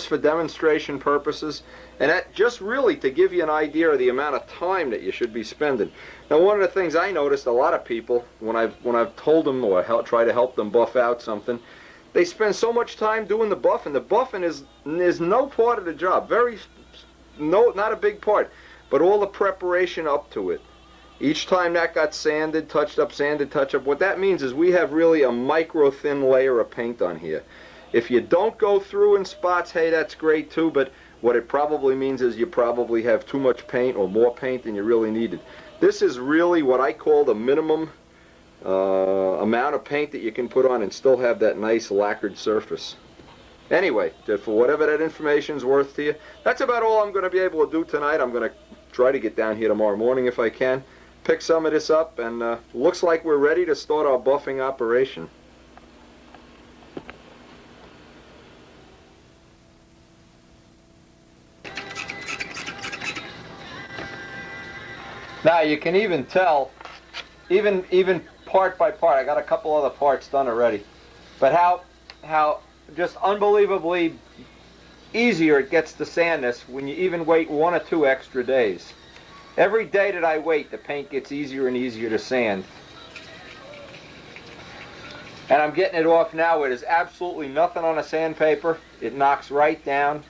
for demonstration purposes, and that just really to give you an idea of the amount of time that you should be spending. Now, one of the things I noticed, a lot of people, when I've told them or try to help them buff out something, they spend so much time doing the buffing. The buffing is no part of the job. Not a big part, but all the preparation up to it. Each time that got sanded, touched up, sanded, touched up, what that means is we have really a micro thin layer of paint on here. If you don't go through in spots, hey, that's great too, but what it probably means is you probably have too much paint or more paint than you really needed. This is really what I call the minimum amount of paint that you can put on and still have that nice lacquered surface. Anyway, for whatever that information's worth to you, that's about all I'm going to be able to do tonight. I'm going to try to get down here tomorrow morning if I can, pick some of this up, and looks like we're ready to start our buffing operation. Now you can even tell, even part by part, I got a couple other parts done already, but how just unbelievably easier it gets to sand this when you even wait 1 or 2 extra days. Every day that I wait, the paint gets easier and easier to sand. And I'm getting it off now where there's absolutely nothing on the sandpaper. It knocks right down.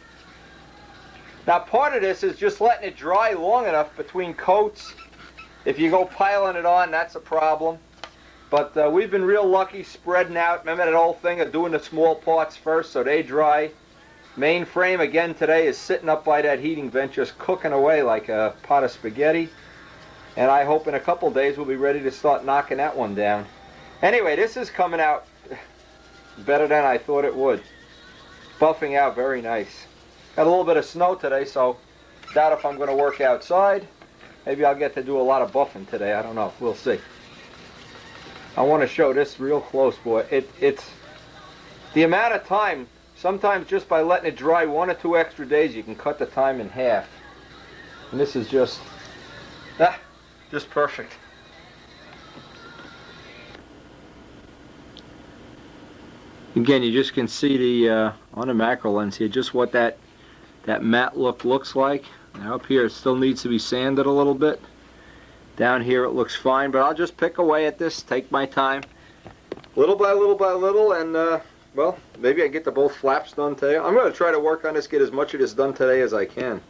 Now part of this is just letting it dry long enough between coats. If you go piling it on, that's a problem. But we've been real lucky spreading out. Remember that old thing of doing the small parts first so they dry? Main frame again today is sitting up by that heating vent just cooking away like a pot of spaghetti. And I hope in a couple days we'll be ready to start knocking that one down. Anyway, this is coming out better than I thought it would. Buffing out very nice. Got a little bit of snow today, so doubt if I'm going to work outside. Maybe I'll get to do a lot of buffing today. I don't know. We'll see. I want to show this real close, boy. It's the amount of time. Sometimes just by letting it dry 1 or 2 extra days, you can cut the time in half. And this is just perfect. Again, you just can see the on the macro lens here just what that matte look looks like. Now up here it still needs to be sanded a little bit. Down here it looks fine, but I'll just pick away at this, take my time, little by little by little, and well, maybe I can get the both flaps done today. I'm going to try to work on this, get as much of this done today as I can.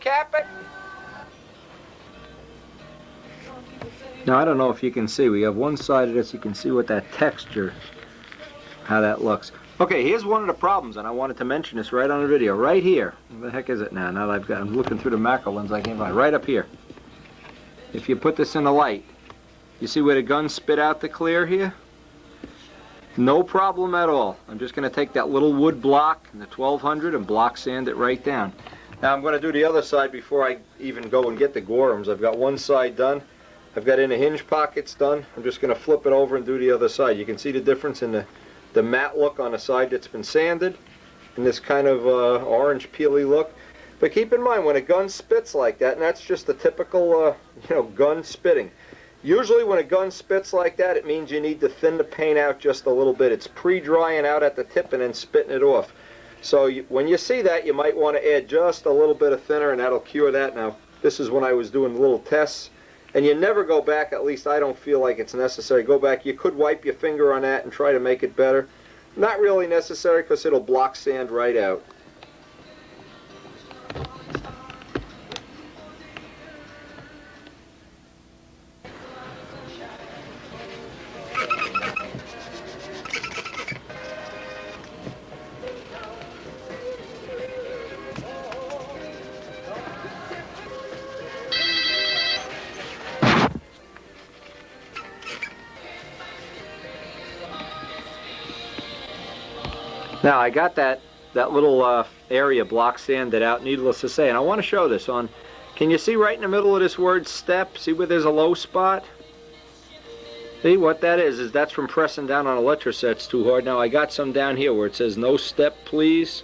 Cap it. Now I don't know if you can see, we have one side of this, you can see what that texture, how that looks. Okay, here's one of the problems, and I wanted to mention this right on the video, right here. Where the heck is it now? Now that I'm looking through the macro lens, I can't find it. Right up here. If you put this in the light, you see where the gun spit out the clear here? No problem at all. I'm just going to take that little wood block, the 1200, and block sand it right down. Now I'm going to do the other side before I even go and get the Gorhams. I've got one side done. I've got in the hinge pockets done. I'm just going to flip it over and do the other side. You can see the difference in the matte look on the side that's been sanded. in this kind of orange peely look. But keep in mind, when a gun spits like that, and that's just the typical gun spitting. Usually when a gun spits like that, it means you need to thin the paint out just a little bit. It's pre-drying out at the tip and then spitting it off. So when you see that, you might want to add just a little bit of thinner, and that'll cure that. Now, this is when I was doing little tests, and you never go back, at least I don't feel like it's necessary. Go back, you could wipe your finger on that and try to make it better. Not really necessary because it'll block sand right out. Now I got that little area block sanded out, needless to say, and I want to show this on. Can you see right in the middle of this word step? See where there's a low spot? See what that is that's from pressing down on electrosets too hard. Now I got some down here where it says no step please.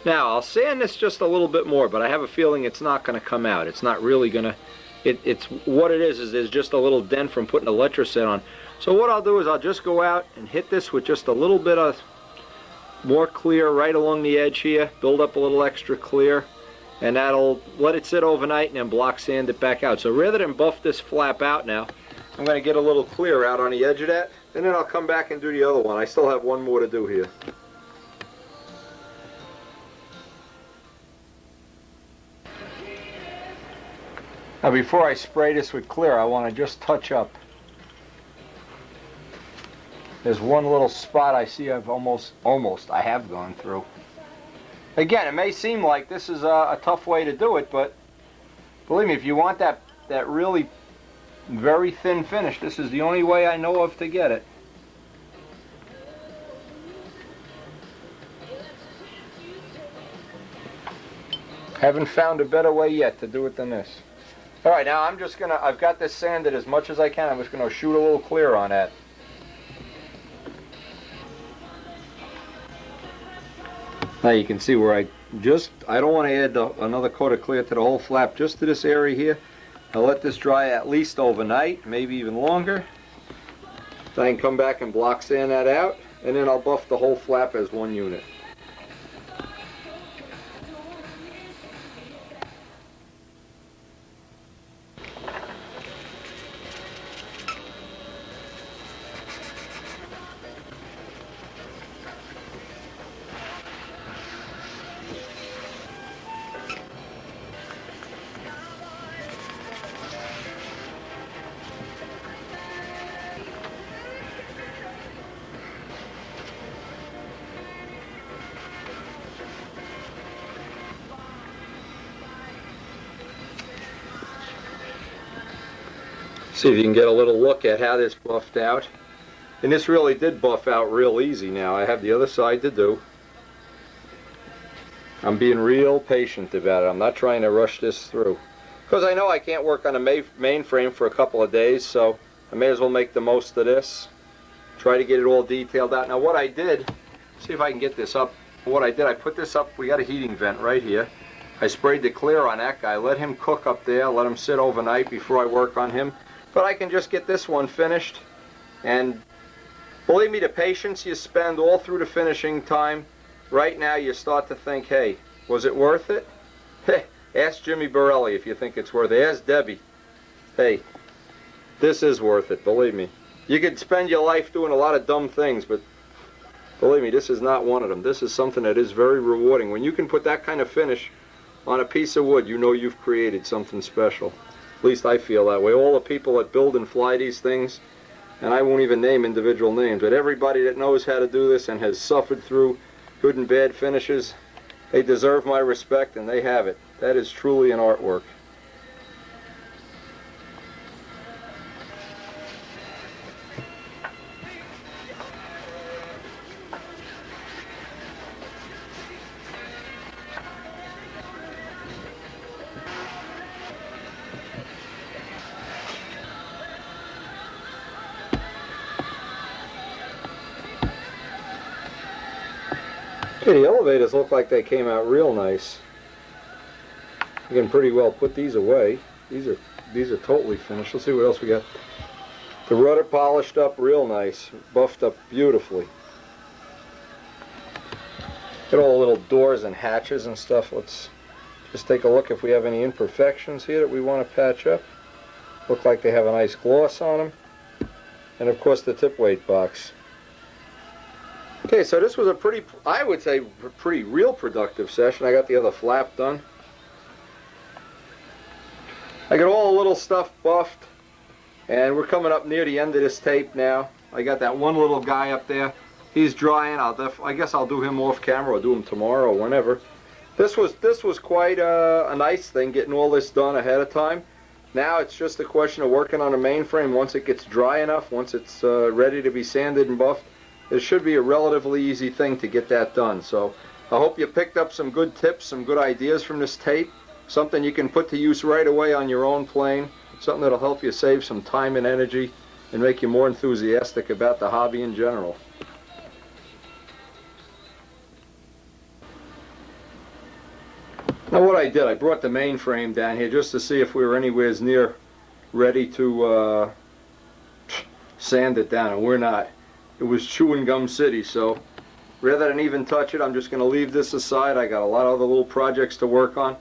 Now I'll sand this just a little bit more, but I have a feeling it's not going to come out. It's not really going to. It's what it is there's just a little dent from putting electroset on. So what I'll do is I'll just go out and hit this with just a little bit of more clear right along the edge here, build up a little extra clear, and that'll let it sit overnight and then block sand it back out. So rather than buff this flap out now, I'm going to get a little clear out on the edge of that, and then I'll come back and do the other one. I still have one more to do here. Now before I spray this with clear, I want to just touch up. There's one little spot I see I've almost I have gone through. Again, it may seem like this is a tough way to do it, but believe me, if you want that really very thin finish, this is the only way I know of to get it. Haven't found a better way yet to do it than this. Alright, now I've got this sanded as much as I can. I'm just going to shoot a little clear on that. Now you can see where I don't want to add another coat of clear to the whole flap, just to this area here. I'll let this dry at least overnight, maybe even longer. Then I can come back and block sand that out, and then I'll buff the whole flap as one unit. See if you can get a little look at how this buffed out. And this really did buff out real easy now. I have the other side to do. I'm being real patient about it. I'm not trying to rush this through. Because I know I can't work on a mainframe for a couple of days, so I may as well make the most of this. Try to get it all detailed out. Now what I did, see if I can get this up. What I did, I put this up, we got a heating vent right here. I sprayed the clear on that guy, let him cook up there, let him sit overnight before I work on him. But I can just get this one finished, and believe me, the patience you spend all through the finishing time, right now you start to think, hey, was it worth it? Ask Jimmy Borelli if you think it's worth it. Ask Debbie. Hey, this is worth it, believe me. You could spend your life doing a lot of dumb things, but believe me, this is not one of them. This is something that is very rewarding. When you can put that kind of finish on a piece of wood, you know you've created something special. At least I feel that way. All the people that build and fly these things, and I won't even name individual names, but everybody that knows how to do this and has suffered through good and bad finishes, they deserve my respect, and they have it. That is truly an artwork. Hey, the elevators look like they came out real nice. You can pretty well put these away. These are totally finished. Let's see what else we got. The rudder polished up real nice, buffed up beautifully. Got all the little doors and hatches and stuff. Let's just take a look if we have any imperfections here that we want to patch up. Look like they have a nice gloss on them. And of course the tip weight box. Okay, so this was a pretty, I would say, pretty real productive session. I got the other flap done. I got all the little stuff buffed, and we're coming up near the end of this tape now. I got that one little guy up there. He's drying. I guess I'll do him off camera or do him tomorrow or whenever. This was quite a nice thing, getting all this done ahead of time. Now it's just a question of working on the mainframe. Once it gets dry enough, once it's ready to be sanded and buffed, it should be a relatively easy thing to get that done. So I hope you picked up some good tips, some good ideas from this tape. Something you can put to use right away on your own plane. Something that'll help you save some time and energy and make you more enthusiastic about the hobby in general. Now what I did, I brought the mainframe down here just to see if we were anywhere near ready to sand it down, and we're not. It was chewing gum city, so rather than even touch it, I'm just going to leave this aside. I got a lot of other little projects to work on.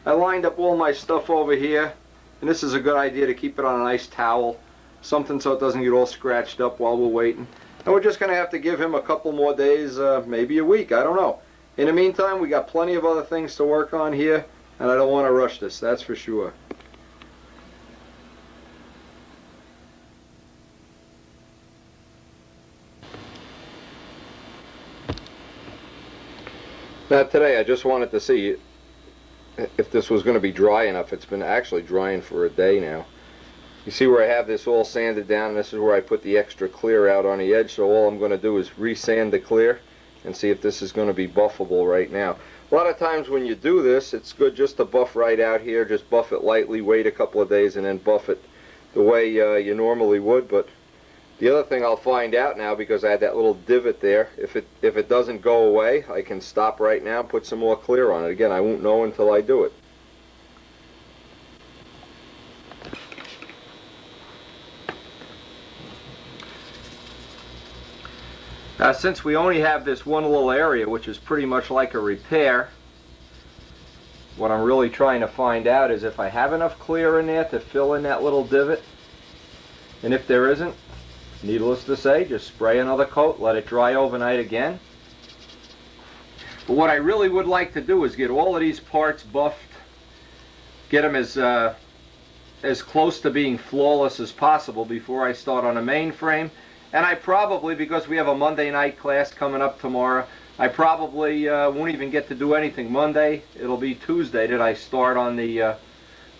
I lined up all my stuff over here, and this is a good idea to keep it on a nice towel, something so it doesn't get all scratched up while we're waiting. And we're just going to have to give him a couple more days, maybe a week, I don't know. In the meantime, we got plenty of other things to work on here, and I don't want to rush this, that's for sure. Now today I just wanted to see if this was going to be dry enough. It's been actually drying for a day now. You see where I have this all sanded down, and this is where I put the extra clear out on the edge, so all I'm going to do is re-sand the clear and see if this is going to be buffable right now. A lot of times when you do this, it's good just to buff right out here, just buff it lightly, wait a couple of days, and then buff it the way you normally would. But the other thing I'll find out now, because I had that little divot there, if it doesn't go away, I can stop right now and put some more clear on it. Again, I won't know until I do it. Now, since we only have this one little area, which is pretty much like a repair, what I'm really trying to find out is if I have enough clear in there to fill in that little divot. And if there isn't, needless to say, just spray another coat, let it dry overnight again. But what I really would like to do is get all of these parts buffed, get them as close to being flawless as possible before I start on a mainframe. And I probably, because we have a Monday night class coming up tomorrow, I probably won't even get to do anything Monday. It'll be Tuesday that I start on the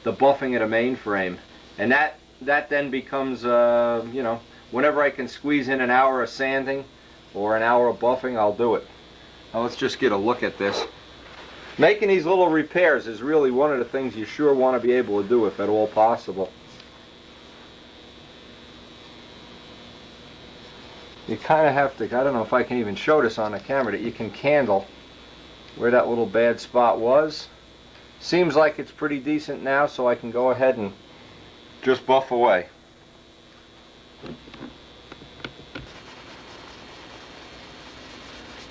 buffing of the mainframe. And that then becomes, you know, whenever I can squeeze in an hour of sanding or an hour of buffing, I'll do it. Now let's just get a look at this. Making these little repairs is really one of the things you sure want to be able to do if at all possible. You kind of have to, I don't know if I can even show this on the camera, that you can candle where that little bad spot was. Seems like it's pretty decent now, so I can go ahead and just buff away.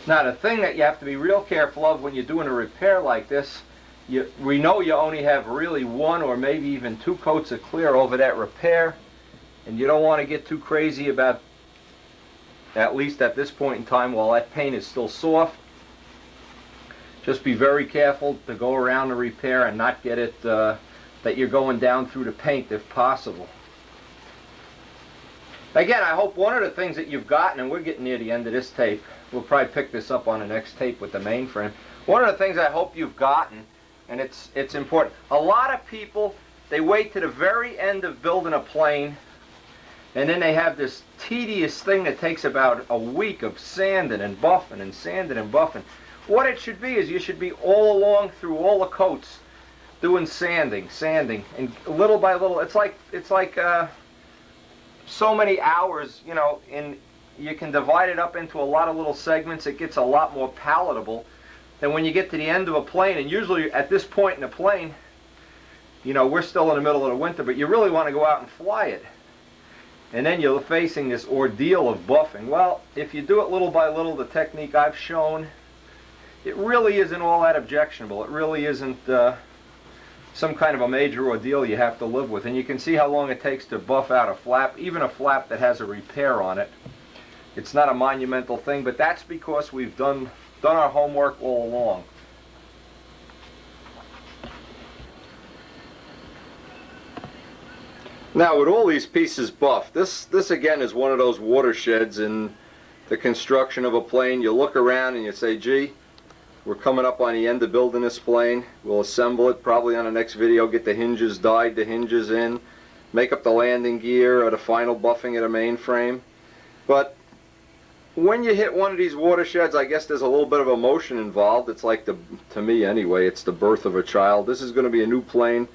Now the thing that you have to be real careful of when you're doing a repair like this, we know you only have really one or maybe even two coats of clear over that repair, and you don't want to get too crazy about, at least at this point in time while that paint is still soft. Just be very careful to go around the repair and not get it that you're going down through the paint if possible. Again, I hope one of the things that you've gotten, and we're getting near the end of this tape, we'll probably pick this up on the next tape with the mainframe. One of the things I hope you've gotten, and it's important, a lot of people, they wait to the very end of building a plane, and then they have this tedious thing that takes about a week of sanding and buffing and sanding and buffing. What it should be is you should be all along through all the coats doing sanding, and little by little. It's like so many hours, you know, you can divide it up into a lot of little segments. It gets a lot more palatable than when you get to the end of a plane. And usually at this point in the plane, you know, we're still in the middle of the winter, but you really want to go out and fly it. And then you're facing this ordeal of buffing. Well, if you do it little by little, the technique I've shown, it really isn't all that objectionable. It really isn't some kind of a major ordeal you have to live with. And you can see how long it takes to buff out a flap, even a flap that has a repair on it. It's not a monumental thing, but that's because we've done our homework all along. Now, with all these pieces buffed, this again is one of those watersheds in the construction of a plane. You look around and you say, gee, we're coming up on the end of building this plane. We'll assemble it probably on the next video, get the hinges dyed, the hinges in, make up the landing gear or the final buffing of the mainframe. But when you hit one of these watersheds, I guess there's a little bit of emotion involved. It's like, to me anyway, it's the birth of a child. This is going to be a new plane.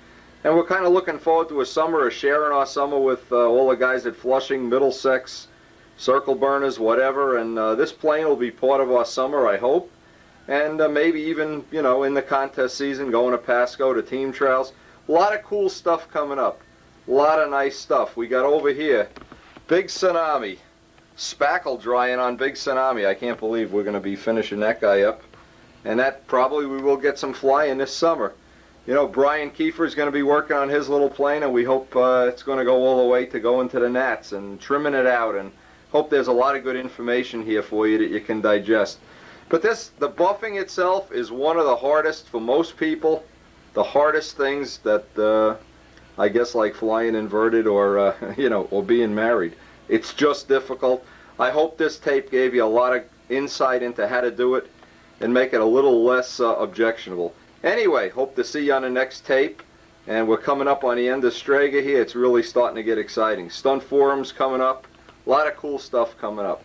And we're kind of looking forward to a summer, or sharing our summer with all the guys at Flushing, Middlesex, Circle Burners, whatever. And this plane will be part of our summer, I hope. And maybe even, you know, in the contest season, going to Pasco, to team trials. A lot of cool stuff coming up. A lot of nice stuff. We got over here, Big Tsunami. Spackle drying on Big Tsunami. I can't believe we're going to be finishing that guy up. And that probably we will get some flying this summer. You know, Brian Kiefer is going to be working on his little plane, and we hope it's going to go all the way to going to the Nats and trimming it out, and hope there's a lot of good information here for you that you can digest. But the buffing itself is one of the hardest for most people, the hardest things that I guess like flying inverted or you know, or being married. It's just difficult. I hope this tape gave you a lot of insight into how to do it and make it a little less objectionable. Anyway, hope to see you on the next tape. And we're coming up on the end of Strega here. It's really starting to get exciting. Stunt forums coming up. A lot of cool stuff coming up.